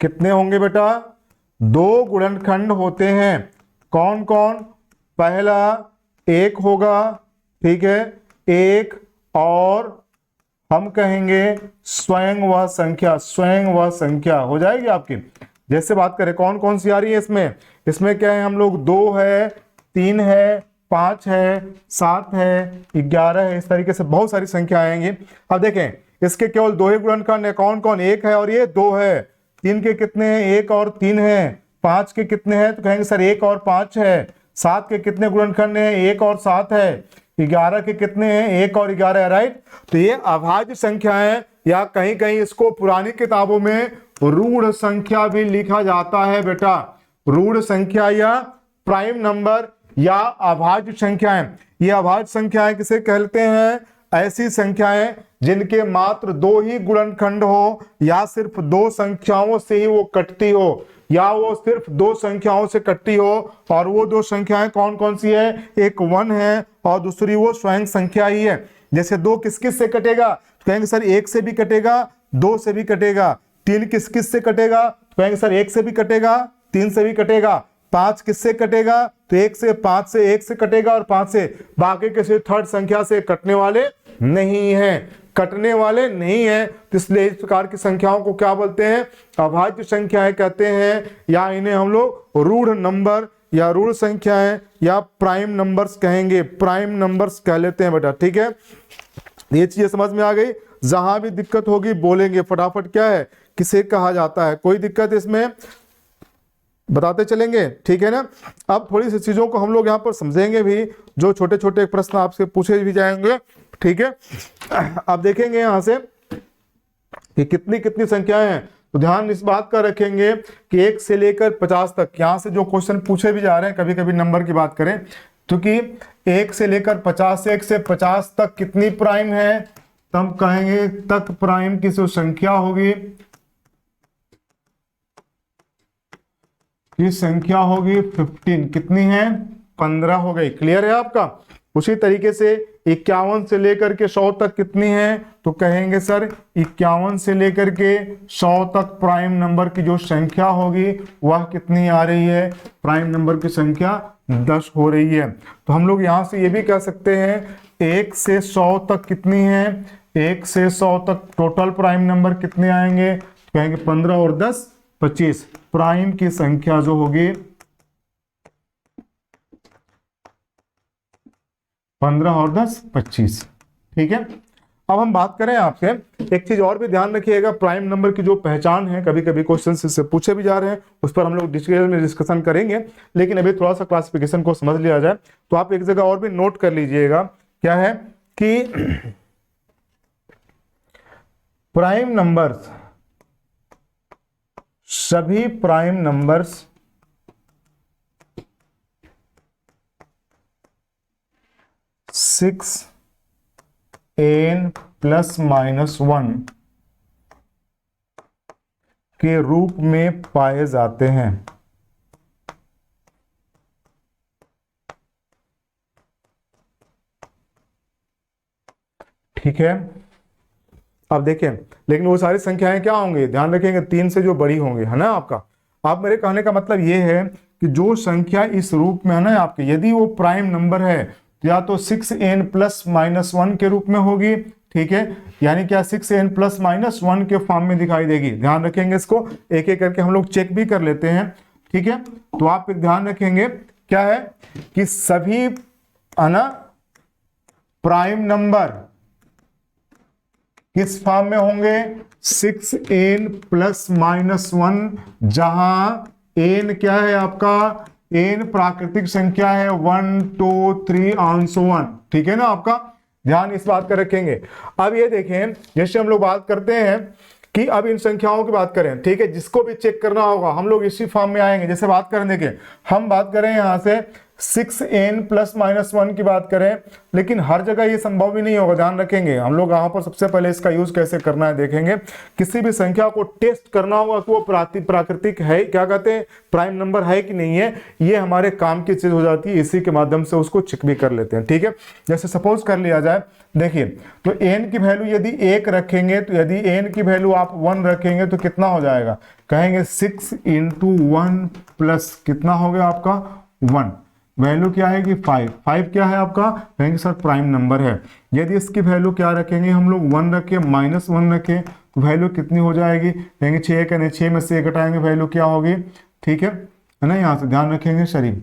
Speaker 1: कितने होंगे बेटा, 2 गुणनखंड होते हैं। कौन कौन, पहला 1 होगा, ठीक है, 1 और हम कहेंगे स्वयं वह संख्या, स्वयं वह संख्या हो जाएगी आपकी। जैसे बात करें कौन कौन सी आ रही है इसमें क्या है, हम लोग 2 है, 3 है, 5 है, 7 है, 11 है, इस तरीके से बहुत सारी संख्या आएंगी। अब देखें इसके केवल 2 ही गुणनखंड है। कौन कौन, 1 है और ये 2 है। 3 के कितने हैं, 1 और 3 है। 5 के कितने हैं, तो कहेंगे सर 1 और 5 है। 7 के कितने गुणनखंड हैं, 1 और 7 है। 11 के कितने हैं, 1 और 11 है। राइट, तो ये अभाज्य संख्या है, या कहीं कहीं इसको पुरानी किताबों में रूढ़ संख्या भी लिखा जाता है बेटा। रूढ़ संख्या या प्राइम नंबर या अभाज्य संख्याएं। ये अभाज्य संख्याएं किसे कहते हैं, ऐसी संख्याएं जिनके मात्र 2 ही गुणनखंड हो, या सिर्फ 2 संख्याओं से ही वो कटती हो, या वो सिर्फ 2 संख्याओं से कटती हो। और वो 2 संख्याएं कौन कौन सी है, एक 1 है और दूसरी वो स्वयं संख्या ही है। जैसे 2 किस किस से कटेगा, तो कहेंगे सर 1 से भी कटेगा, 2 से भी कटेगा। 3 किस किस से कटेगा, तो कहेंगे सर 1 से भी कटेगा, 3 से भी कटेगा। 5 किससे कटेगा, तो 1 से, 5 से, 1 से कटेगा और 5 से। बाकी किसी थर्ड संख्या से कटने वाले नहीं है, कटने वाले नहीं है। तो इसलिए इस प्रकार की संख्याओं को क्या बोलते हैं, अभाज्य संख्याएं कहते हैं, या इन्हें हम लोग रूढ़ नंबर या रूढ़ संख्याएं या प्राइम नंबर्स कहेंगे, प्राइम नंबर्स कह लेते हैं बेटा। ठीक है, ये चीजें समझ में आ गई। जहां भी दिक्कत होगी बोलेंगे फटाफट क्या है, किसे कहा जाता है, कोई दिक्कत इसमें बताते चलेंगे। ठीक है ना, अब थोड़ी सी चीजों को हम लोग यहाँ पर समझेंगे भी, जो छोटे छोटे प्रश्न आपसे पूछे भी जाएंगे। ठीक है, अब देखेंगे यहां से कि कितनी कितनी संख्याएं हैं। तो ध्यान इस बात का रखेंगे कि 1 से लेकर 50 तक, यहां से जो क्वेश्चन पूछे भी जा रहे हैं, कभी कभी नंबर की बात करें, क्योंकि 1 से लेकर 50, 1 से 50 तक कितनी प्राइम है, तब कहेंगे तक प्राइम की जो संख्या होगी, की संख्या होगी 15। कितनी है, 15 हो गई। क्लियर है आपका। उसी तरीके से 51 से लेकर के 100 तक कितनी है, तो कहेंगे सर 51 से लेकर के 100 तक प्राइम नंबर की जो संख्या होगी वह कितनी आ रही है, प्राइम नंबर की संख्या 10 हो रही है। तो हम लोग यहां से ये भी कह सकते हैं 1 से 100 तक कितनी है, 1 से 100 तक टोटल प्राइम नंबर कितने आएंगे, तो कहेंगे 15 और 10 25। प्राइम की संख्या जो होगी 15 और 10 25। ठीक है, अब हम बात करें आपसे एक चीज और भी ध्यान रखिएगा, प्राइम नंबर की जो पहचान है, कभी कभी क्वेश्चन इससे पूछे भी जा रहे हैं, उस पर हम लोग डिटेल में डिस्कशन करेंगे, लेकिन अभी थोड़ा सा क्लासिफिकेशन को समझ लिया जाए। तो आप एक जगह और भी नोट कर लीजिएगा, क्या है कि प्राइम नंबर्स, सभी प्राइम नंबर्स n+-1 के रूप में पाए जाते हैं। ठीक है, अब देखें, लेकिन वो सारी संख्याएं क्या होंगी, ध्यान रखेंगे 3 से जो बड़ी होंगी, है ना आपका। आप मेरे कहने का मतलब ये है कि जो संख्या इस रूप में है ना आपके, यदि वो प्राइम नंबर है तो या तो 6n+-1 के रूप में होगी। ठीक है, यानी क्या 6n+-1 के फॉर्म में दिखाई देगी। ध्यान रखेंगे, इसको एक एक करके हम लोग चेक भी कर लेते हैं। ठीक है, तो आप एक ध्यान रखेंगे क्या है कि सभी है ना प्राइम नंबर किस फॉर्म में होंगे, 6n+-1, जहां n क्या है आपका n प्राकृतिक संख्या है 1 2 3 ऑन सो वन, ठीक है ना, आपका ध्यान इस बात का रखेंगे। अब ये देखें, जैसे हम लोग बात करते हैं कि अब इन संख्याओं की बात करें, ठीक है, जिसको भी चेक करना होगा हम लोग इसी फॉर्म में आएंगे। जैसे बात करें, देखिए हम बात करें यहां से 6n + -1 की बात करें, लेकिन हर जगह ये संभव भी नहीं होगा, ध्यान रखेंगे। हम लोग यहाँ पर सबसे पहले इसका यूज कैसे करना है देखेंगे। किसी भी संख्या को टेस्ट करना होगा कि वो प्राकृतिक है, क्या कहते हैं, प्राइम नंबर है कि नहीं है, ये हमारे काम की चीज हो जाती है। इसी के माध्यम से उसको चेक भी कर लेते हैं, ठीक है। जैसे सपोज कर लिया जाए, देखिए तो n की वैल्यू यदि 1 रखेंगे, तो यदि n की वैल्यू आप 1 रखेंगे तो कितना हो जाएगा, कहेंगे 6 × 1 प्लस कितना हो गया आपका 1, वैल्यू क्या है कि 5 क्या है आपका, कहेंगे सर प्राइम नंबर है। यदि इसकी वैल्यू क्या रखेंगे हम लोग, 1 रखें -1 रखें, तो वैल्यू कितनी हो जाएगी, कहेंगे 6 करें, 6 में से 1 घटाएंगे, वैल्यू क्या होगी, ठीक है ना, यहाँ से ध्यान रखेंगे शरीफ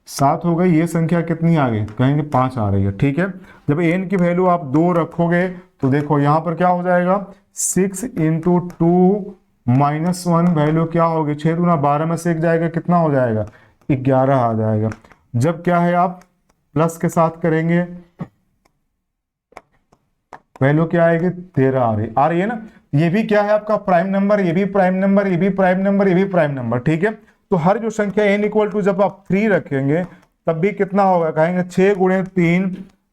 Speaker 1: 7 हो गई। ये संख्या कितनी आ गई, कहेंगे 5 आ रही है, ठीक है। जब n की वैल्यू आप 2 रखोगे तो देखो यहाँ पर क्या हो जाएगा, 6 × 2 -1, वैल्यू क्या होगी, 6 × 12 में से 1 जाएगा, कितना हो जाएगा 11 आ जाएगा। जब क्या है आप प्लस के साथ करेंगे, वैल्यू क्या आएगी 13 आ रही है ना। ये भी क्या है आपका प्राइम नंबर, ये भी प्राइम नंबर, ये भी प्राइम नंबर, ये भी प्राइम नंबर, ठीक है। तो हर जो संख्या n = जब आप 3 रखेंगे तब भी कितना होगा, कहेंगे 6 × 3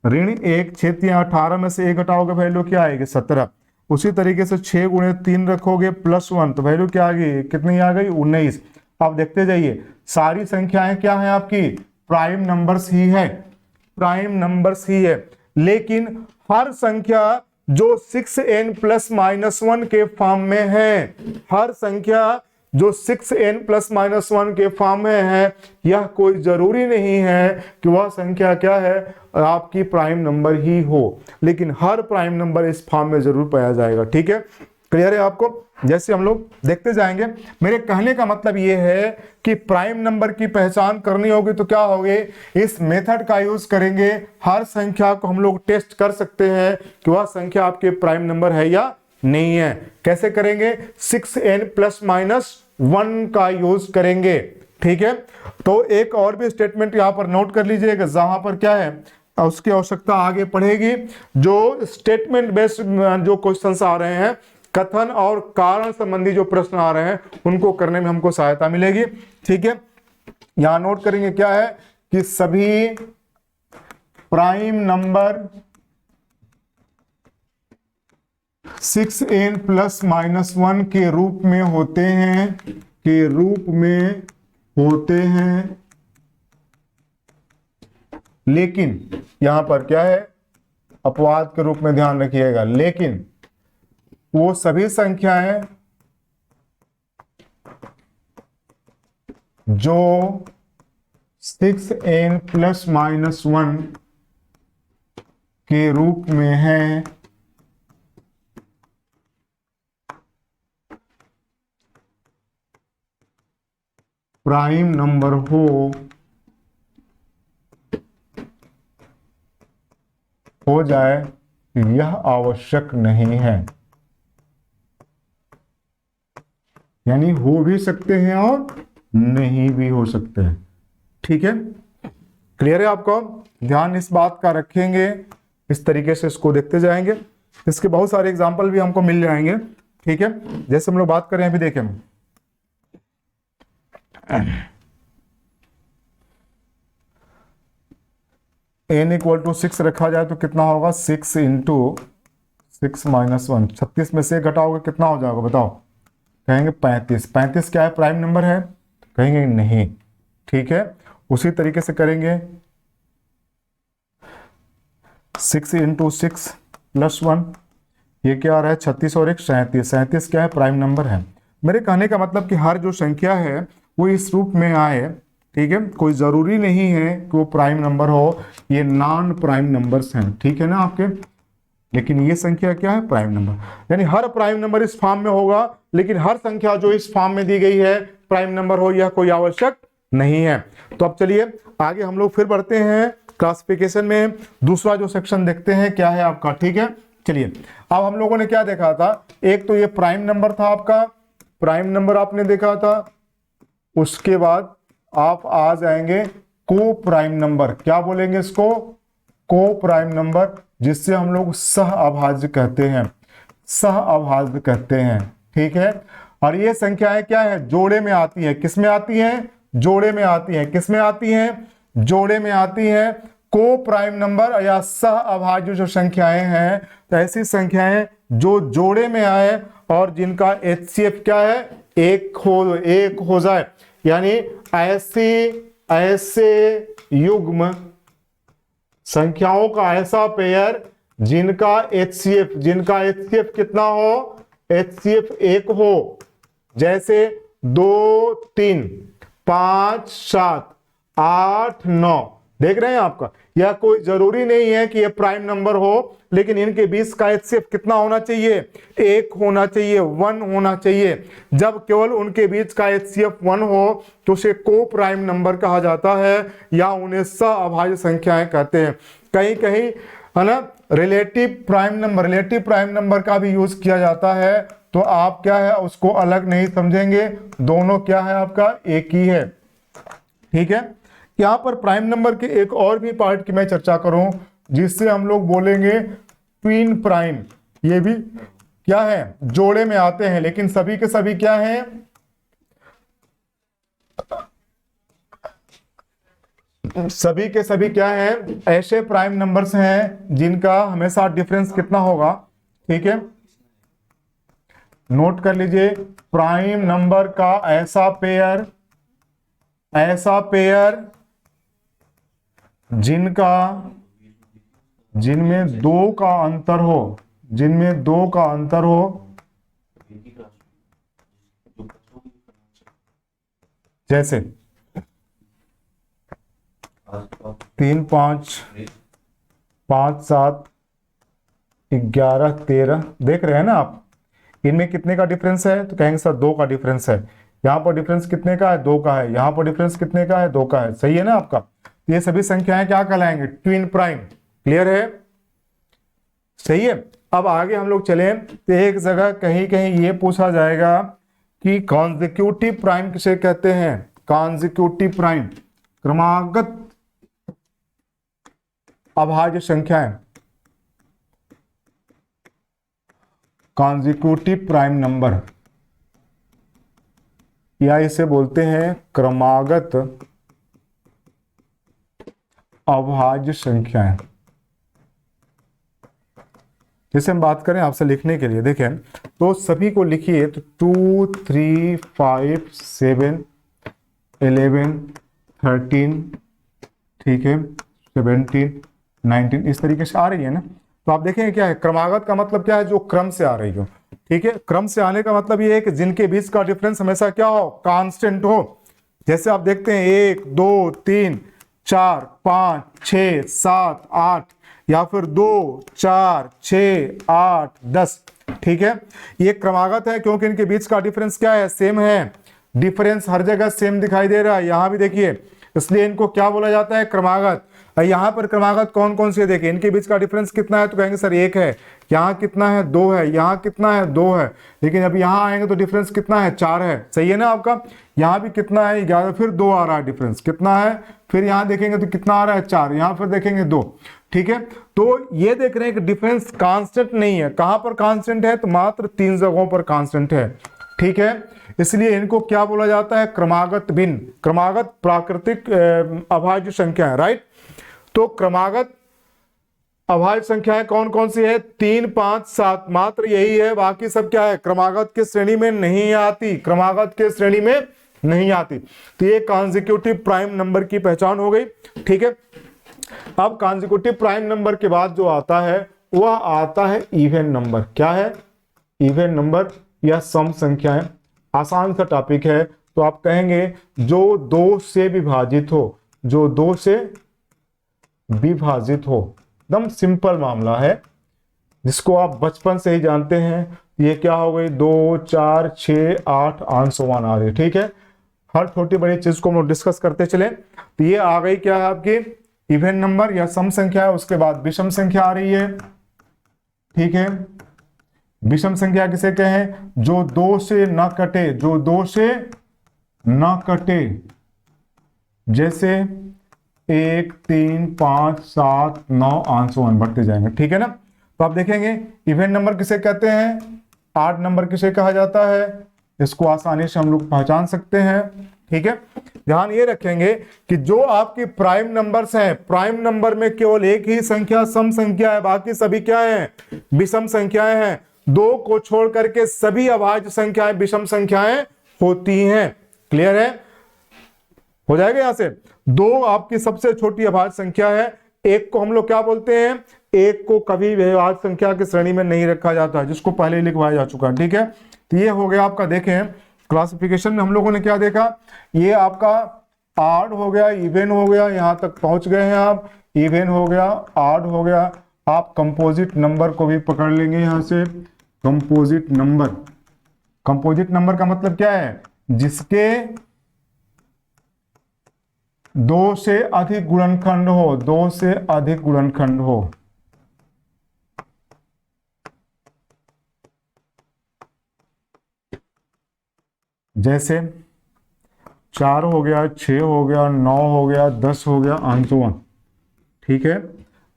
Speaker 1: -1, 6 × 18 में से 1 घटाओगे, वैल्यू क्या आएगी 17। उसी तरीके से 6 × 3 रखोगे +1, तो वैल्यू क्या आ गई, कितनी आ गई 19। आप देखते जाइए, सारी संख्याएं क्या है आपकी, प्राइम नंबर्स ही है, प्राइम नंबर्स ही है। लेकिन हर संख्या जो 6n + -1 के फॉर्म में है, हर संख्या जो 6n + -1 के फॉर्म में है, यह कोई जरूरी नहीं है कि वह संख्या क्या है, आपकी प्राइम नंबर ही हो, लेकिन हर प्राइम नंबर इस फॉर्म में जरूर पाया जाएगा, ठीक है। क्लियर है आपको। जैसे हम लोग देखते जाएंगे, मेरे कहने का मतलब यह है कि प्राइम नंबर की पहचान करनी होगी तो क्या होगी, इस मेथड का यूज करेंगे। हर संख्या को हम लोग टेस्ट कर सकते हैं कि वह संख्या आपके प्राइम नंबर है या नहीं है। कैसे करेंगे, 6n + -1 का यूज करेंगे, ठीक है। तो एक और भी स्टेटमेंट यहां पर नोट कर लीजिएगा, जहां पर क्या है उसकी आवश्यकता आगे पड़ेगी। जो स्टेटमेंट बेस्ड जो क्वेश्चंस आ रहे हैं, कथन और कारण संबंधी जो प्रश्न आ रहे हैं, उनको करने में हमको सहायता मिलेगी, ठीक है। यहां नोट करेंगे क्या है कि सभी प्राइम नंबर 6n + -1 के रूप में होते हैं, लेकिन यहां पर क्या है, अपवाद के रूप में ध्यान रखिएगा, लेकिन वो सभी संख्याएं जो 6n + -1 के रूप में हैं, प्राइम नंबर हो जाए, यह आवश्यक नहीं है। यानी हो भी सकते हैं और नहीं भी हो सकते हैं, ठीक है। क्लियर है आपको, ध्यान इस बात का रखेंगे, इस तरीके से इसको देखते जाएंगे। इसके बहुत सारे एग्जाम्पल भी हमको मिल जाएंगे, ठीक है। जैसे हम लोग बात करें, अभी देखें n = 6 रखा जाए तो कितना होगा, 6 × 6 - 1, 36 में से घटाओगे कितना हो जाएगा बताओ, कहेंगे 35। 35 क्या है, प्राइम नंबर है, कहेंगे नहीं, ठीक है। उसी तरीके से करेंगे 6 × 6 + 1, ये क्या आ रहा है 36 और 1 37। 37 क्या है, प्राइम नंबर है। मेरे कहने का मतलब कि हर जो संख्या है वो इस रूप में आए, ठीक है। कोई जरूरी नहीं है कि वो प्राइम नंबर हो, ये नॉन प्राइम नंबर्स हैं, ठीक है ना आपके। लेकिन ये संख्या क्या है, प्राइम नंबर। यानी हर प्राइम नंबर इस फॉर्म में होगा, लेकिन हर संख्या जो इस फॉर्म में दी गई है प्राइम नंबर हो, यह कोई आवश्यक नहीं है। तो अब चलिए आगे हम लोग फिर बढ़ते हैं क्लासिफिकेशन में। दूसरा जो सेक्शन देखते हैं क्या है आपका, ठीक है। चलिए अब हम लोगों ने क्या देखा था, एक तो ये प्राइम नंबर था आपका, प्राइम नंबर आपने देखा था, उसके बाद आप आ जाएंगे को प्राइम नंबर। क्या बोलेंगे इसको? को प्राइम नंबर, जिससे हम लोग सह अभाज्य कहते हैं, सह अभाज्य कहते हैं। ठीक है, और ये संख्याएं क्या है? जोड़े में आती है। किस में आती हैं? जोड़े में आती है। किस में आती हैं? जोड़े में आती है। को प्राइम नंबर या सह अभाज्य जो संख्याएं हैं, तो ऐसी संख्याएं जो जोड़े में आए और जिनका HCF क्या है? एक हो जाए, यानी ऐसे युग्म संख्याओं का ऐसा पेयर जिनका HCF कितना हो? HCF एक हो। जैसे 2 3 5 7 8 9, देख रहे हैं आपका? यह कोई जरूरी नहीं है कि यह प्राइम नंबर हो, लेकिन इनके बीच का HCF कितना होना चाहिए? 1 होना चाहिए, 1 होना चाहिए। जब केवल उनके बीच का HCF 1 हो तो उसे को प्राइम नंबर कहा जाता है, या उन्हें सह अभाज्य संख्याएं कहते हैं। कहीं कहीं है ना रिलेटिव प्राइम नंबर का भी यूज किया जाता है, तो आप क्या है उसको अलग नहीं समझेंगे, दोनों क्या है आपका एक ही है। ठीक है, यहां पर प्राइम नंबर के एक और भी पार्ट की मैं चर्चा करूं, जिससे हम लोग बोलेंगे ट्विन प्राइम। ये भी क्या है? जोड़े में आते हैं, लेकिन सभी के सभी क्या हैं? सभी के सभी क्या हैं? ऐसे प्राइम नंबर्स हैं जिनका हमेशा डिफरेंस कितना होगा? ठीक है, नोट कर लीजिए, प्राइम नंबर का ऐसा पेयर जिनमें दो का अंतर हो, जैसे 3 5 5 7 11 13, देख रहे हैं ना आप? इनमें कितने का डिफरेंस है? तो कहेंगे सर 2 का डिफरेंस है। यहाँ पर डिफरेंस कितने का है? 2 का है। यहाँ पर डिफरेंस कितने का है? 2 का है। सही है ना आपका? ये सभी संख्याएं क्या कहलाएंगे? Twin prime. क्लियर है? सही है। अब आगे हम लोग चले तो एक जगह कहीं कहीं ये पूछा जाएगा कि कॉन्जिक्यूटिव प्राइम किसे कहते हैं? कॉन्जिक्यूटिव प्राइम, क्रमागत अभाज्य संख्याएं, कॉन्जिक्यूटिव प्राइम नंबर, या इसे बोलते हैं क्रमागत अभाज्य संख्याएं। जैसे हम बात करें आपसे लिखने के लिए, देखें तो सभी को लिखिए, तो 2 3 5 7 11 13, ठीक है, 17 19, इस तरीके से आ रही है ना। तो आप देखेंगे क्या है? क्रमागत का मतलब क्या है? जो क्रम से आ रही हो। ठीक है, क्रम से आने का मतलब ये है कि जिनके बीच का डिफरेंस हमेशा क्या हो? कांस्टेंट हो। जैसे आप देखते हैं 1 2 3 4 5 6 7 8, या फिर 2 4 6 8 10। ठीक है, ये क्रमागत है क्योंकि इनके बीच का डिफरेंस क्या है? सेम है। डिफरेंस हर जगह सेम दिखाई दे रहा है, यहां भी देखिए, इसलिए इनको क्या बोला जाता है? क्रमागत। यहां पर क्रमागत कौन कौन से देखिए, इनके बीच का डिफरेंस कितना है? तो कहेंगे सर 1 है। यहाँ कितना है? 2 है। यहाँ कितना है? 2 है। लेकिन अब यहाँ आएंगे तो डिफरेंस कितना है? 4 है। सही है ना आपका? यहाँ भी कितना है? 11, फिर 2 आ रहा है डिफरेंस, कितना है? फिर यहाँ देखेंगे तो कितना आ रहा है? 4। यहाँ फिर देखेंगे 2। ठीक है, तो ये देख रहे हैं कि डिफरेंस कांस्टेंट नहीं है। कहां पर कांस्टेंट है? तो मात्र 3 जगहों पर कांस्टेंट है। ठीक है, इसलिए इनको क्या बोला जाता है? क्रमागत भिन्न, क्रमागत प्राकृतिक अभाज्य संख्या है। राइट, तो क्रमागत अभाज्य संख्याएं कौन कौन सी है? 3 5 7, मात्र यही है। बाकी सब क्या है? क्रमागत के श्रेणी में नहीं आती, क्रमागत के श्रेणी में नहीं आती। तो ये कॉन्जिक्यूटिव प्राइम नंबर की पहचान हो गई। ठीक है, अब कॉन्जिक्यूटिव प्राइम नंबर के बाद जो आता है वह आता है इवन नंबर। क्या है? इवन नंबर या सम संख्याएं। आसान सा टॉपिक है, तो आप कहेंगे जो 2 से विभाजित हो, जो 2 से विभाजित हो। एकदम सिंपल मामला है, जिसको आप बचपन से ही जानते हैं। ये क्या हो गई? 2 4 6 8 आंसोवान आ रही है। ठीक है, हर छोटी बड़ी चीज को हम डिस्कस करते चले। तो ये आ गई क्या है आपकी? इवन नंबर या सम संख्या है। उसके बाद विषम संख्या आ रही है। ठीक है, विषम संख्या किसे कहें? जो दो से न कटे, जो दो से न कटे, जैसे 1, 3, 5, 7, 9 आंसुअन बढ़ते जाएंगे, ठीक है ना। तो आप देखेंगे इवेंट नंबर किसे कहते हैं, आड नंबर किसे कहा जाता है, इसको आसानी से हम लोग पहचान सकते हैं, ठीक है। ध्यान ये रखेंगे कि जो आपकी प्राइम नंबर्स हैं, प्राइम नंबर में केवल एक ही संख्या सम संख्या है, बाकी सभी क्या है, विषम संख्याएं हैं। दो को छोड़ करके सभी अभाज्य संख्याएं विषम संख्याएं होती हैं। क्लियर है? हो जाएगा यहां से। दो आपकी सबसे छोटी अभाज्य संख्या है, एक को हम लोग क्या बोलते हैं, एक को कभी भी अभाज्य संख्या की श्रेणी में नहीं रखा जाता है, जिसको पहले ही लिखवाया जा चुका है, ठीक है। तो ये हो गया आपका, देखें क्लासिफिकेशन में हम लोगों ने क्या देखा, ये आपका आड हो गया, इवन हो गया, यहां तक पहुंच गए हैं आप, इवन हो गया, आड हो गया। आप कंपोजिट नंबर को भी पकड़ लेंगे यहां से, कंपोजिट नंबर। कंपोजिट नंबर का मतलब क्या है, जिसके दो से अधिक गुणनखंड हो, दो से अधिक गुणनखंड हो। जैसे 4 हो गया, 6 हो गया, 9 हो गया, 10 हो गया, आंसुअन, ठीक है।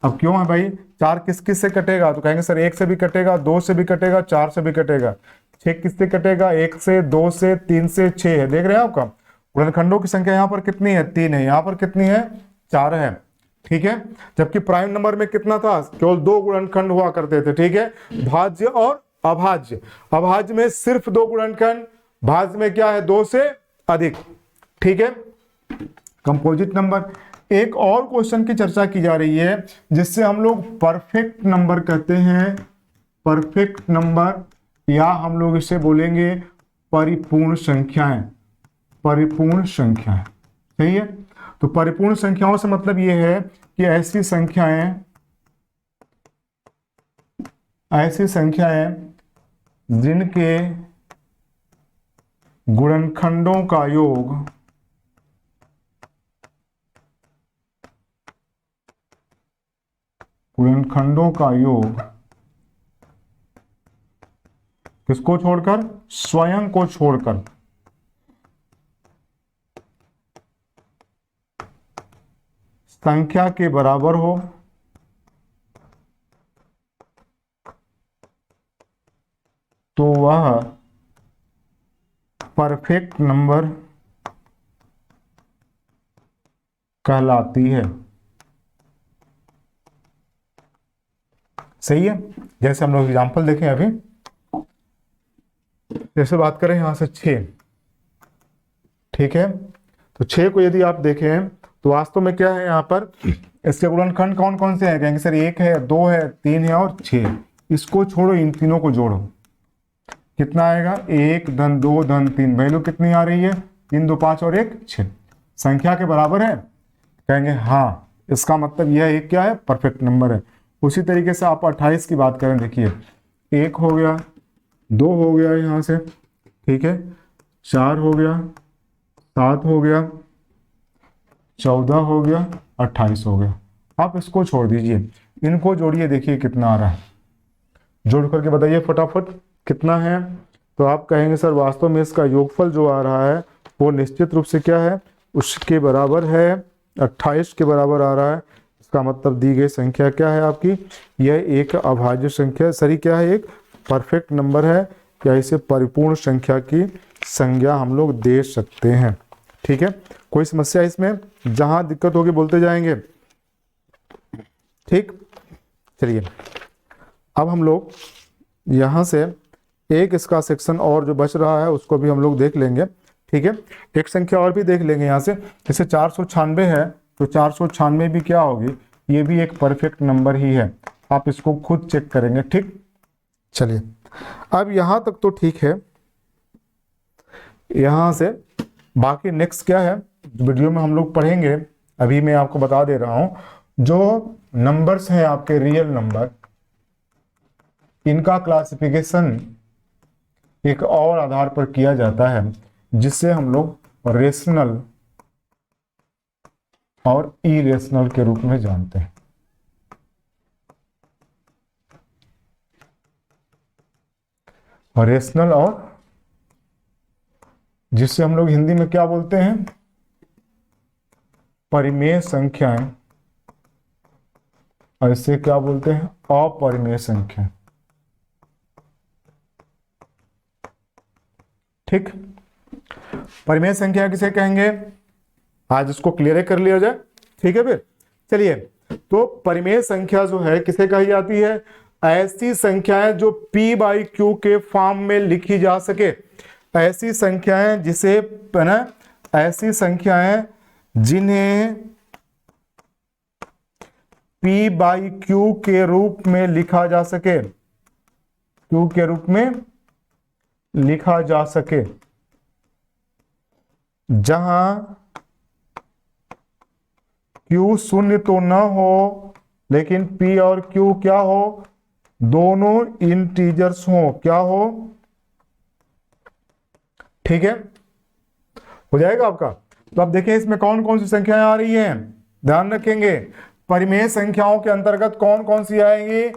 Speaker 1: अब क्यों है भाई, 4 किस किस से कटेगा, तो कहेंगे सर 1 से भी कटेगा, 2 से भी कटेगा, 4 से भी कटेगा। 6 किससे कटेगा, 1 से, 2 से, 3 से, 6 है। देख रहे हैं आपका गुणनखंडों की संख्या यहाँ पर कितनी है, 3 है, यहाँ पर कितनी है, 4 है, ठीक है। जबकि प्राइम नंबर में कितना था, केवल 2 गुणनखंड हुआ करते थे, ठीक है, भाज्य और अभाज्य। अभाज्य में सिर्फ 2 गुणनखंड, भाज्य में क्या है, 2 से अधिक, ठीक है। Composite number. एक और क्वेश्चन की चर्चा की जा रही है जिससे हम लोग परफेक्ट नंबर कहते हैं, परफेक्ट नंबर, या हम लोग इसे बोलेंगे परिपूर्ण संख्याएं, परिपूर्ण संख्याएं, सही है। तो परिपूर्ण संख्याओं से मतलब यह है कि ऐसी संख्याएं जिनके गुणनखंडों का योग किसको छोड़कर, स्वयं को छोड़कर संख्या के बराबर हो, तो वह परफेक्ट नंबर कहलाती है। सही है। जैसे हम लोग एग्जांपल देखें अभी, जैसे बात करें यहां से 6, ठीक है। तो 6 को यदि आप देखें तो वास्तव में क्या है, यहाँ पर इसके गुणनखंड कौन कौन से हैं, कहेंगे सर 1 है, 2 है, 3 है और 6। इसको छोड़ो, इन तीनों को जोड़ो, कितना आएगा, 1 धन 2 धन 3, वैल्यू कितनी आ रही है, 3 2 5 और 1 6, संख्या के बराबर है। कहेंगे हाँ, इसका मतलब यह एक क्या है, परफेक्ट नंबर है। उसी तरीके से आप 28 की बात करें, देखिए 1 हो गया, 2 हो गया यहाँ से, ठीक है, 4 हो गया, 7 हो गया, 14 हो गया, 28 हो गया। आप इसको छोड़ दीजिए, इनको जोड़िए, देखिए कितना आ रहा है, जोड़ करके बताइए फटाफट कितना है। तो आप कहेंगे सर वास्तव में इसका योगफल जो आ रहा है वो निश्चित रूप से क्या है, उसके बराबर है, 28 के बराबर आ रहा है। इसका मतलब दी गई संख्या क्या है आपकी, यह एक अभाज्य संख्या, सही क्या है, एक परफेक्ट नंबर है, या इसे परिपूर्ण संख्या की संज्ञा हम लोग दे सकते हैं, ठीक है। कोई समस्या इसमें, जहां दिक्कत होगी बोलते जाएंगे, ठीक। चलिए अब हम लोग यहां से एक इसका सेक्शन और जो बच रहा है उसको भी हम लोग देख लेंगे, ठीक है। एक संख्या और भी देख लेंगे यहां से, जैसे 496 है, तो 496 भी क्या होगी, ये भी एक परफेक्ट नंबर ही है, आप इसको खुद चेक करेंगे, ठीक। चलिए अब यहां तक तो ठीक है। यहां से बाकी नेक्स्ट क्या है, वीडियो में हम लोग पढ़ेंगे, अभी मैं आपको बता दे रहा हूं, जो नंबर्स हैं आपके रियल नंबर, इनका क्लासिफिकेशन एक और आधार पर किया जाता है जिससे हम लोग रेशनल और इरेशनल के रूप में जानते हैं। रेशनल और जिससे हम लोग हिंदी में क्या बोलते हैं, परिमेय संख्याएं, और इसे क्या बोलते हैं, अपरिमेय संख्या। ठीक, परिमेय संख्या किसे कहेंगे, आज इसको क्लियर कर लिया जाए। ठीक है, फिर चलिए, तो परिमेय संख्या जो है किसे कही जाती है, ऐसी संख्याएं जो p/q के फॉर्म में लिखी जा सके, ऐसी संख्याएं जिसे है ना, ऐसी संख्याएं जिन्हें p/q के रूप में लिखा जा सके, q के रूप में लिखा जा सके, जहां q शून्य तो न हो लेकिन p और q क्या हो, दोनों इंटीजर्स हो, क्या हो। ठीक है, हो जाएगा आपका। तो अब देखें इसमें कौन कौन सी संख्याएं आ रही हैं, ध्यान रखेंगे। परिमेय संख्याओं के अंतर्गत कौन कौन सी आएंगी,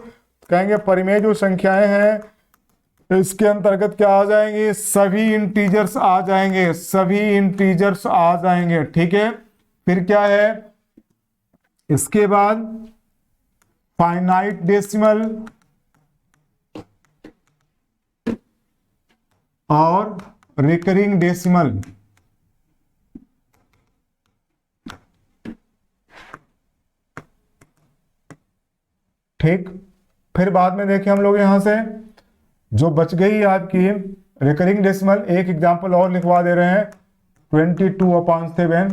Speaker 1: कहेंगे परिमेय जो संख्याएं हैं इसके अंतर्गत क्या आ जाएंगे, सभी इंटीजर्स आ जाएंगे, सभी इंटीजर्स आ जाएंगे। ठीक है, फिर क्या है, इसके बाद फाइनाइट डेसिमल और रिकरिंग डेसिमल। ठीक, फिर बाद में देखें हम लोग यहां से जो बच गई आपकी रिकरिंग डेसिमल, एक एग्जांपल और लिखवा दे रहे हैं, 22/7।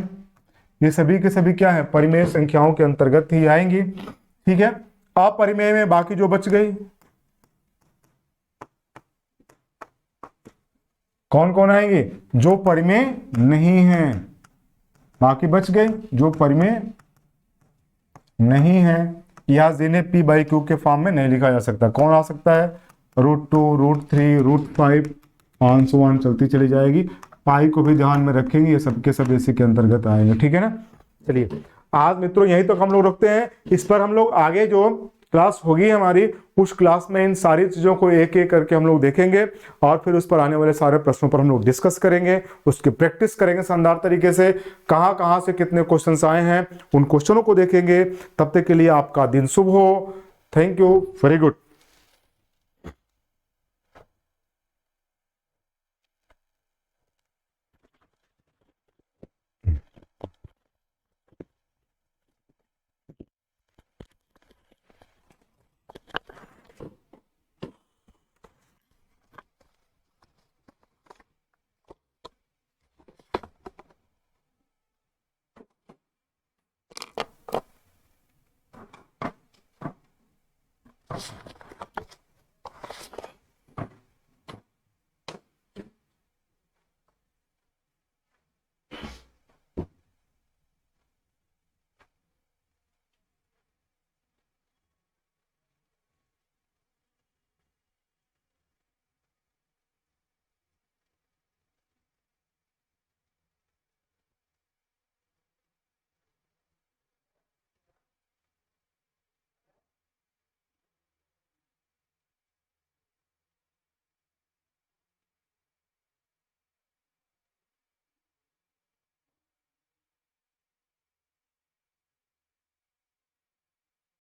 Speaker 1: ये सभी के सभी क्या है, परिमेय संख्याओं के अंतर्गत ही आएंगी। ठीक है, अपरिमेय में बाकी जो बच गई, कौन कौन आएंगे, जो परिमेय नहीं है, बाकी बच गए जो परिमेय नहीं है, या जिन्हें p/q के फॉर्म में नहीं लिखा जा सकता। कौन आ सकता है, √2, √3, √5 1 चलती चली जाएगी। पाई को भी ध्यान में रखेंगे, ये सबके सब इसी के अंतर्गत आएंगे। ठीक है ना, चलिए आज मित्रों यहीं तक हम लोग रखते हैं। इस पर हम लोग आगे जो क्लास होगी हमारी, उस क्लास में इन सारी चीजों को एक एक करके हम लोग देखेंगे और फिर उस पर आने वाले सारे प्रश्नों पर हम लोग डिस्कस करेंगे, उसकी प्रैक्टिस करेंगे शानदार तरीके से, कहां कहां से कितने क्वेश्चंस आए हैं उन क्वेश्चनों को देखेंगे। तब तक के लिए आपका दिन शुभ हो। Thank you, very good.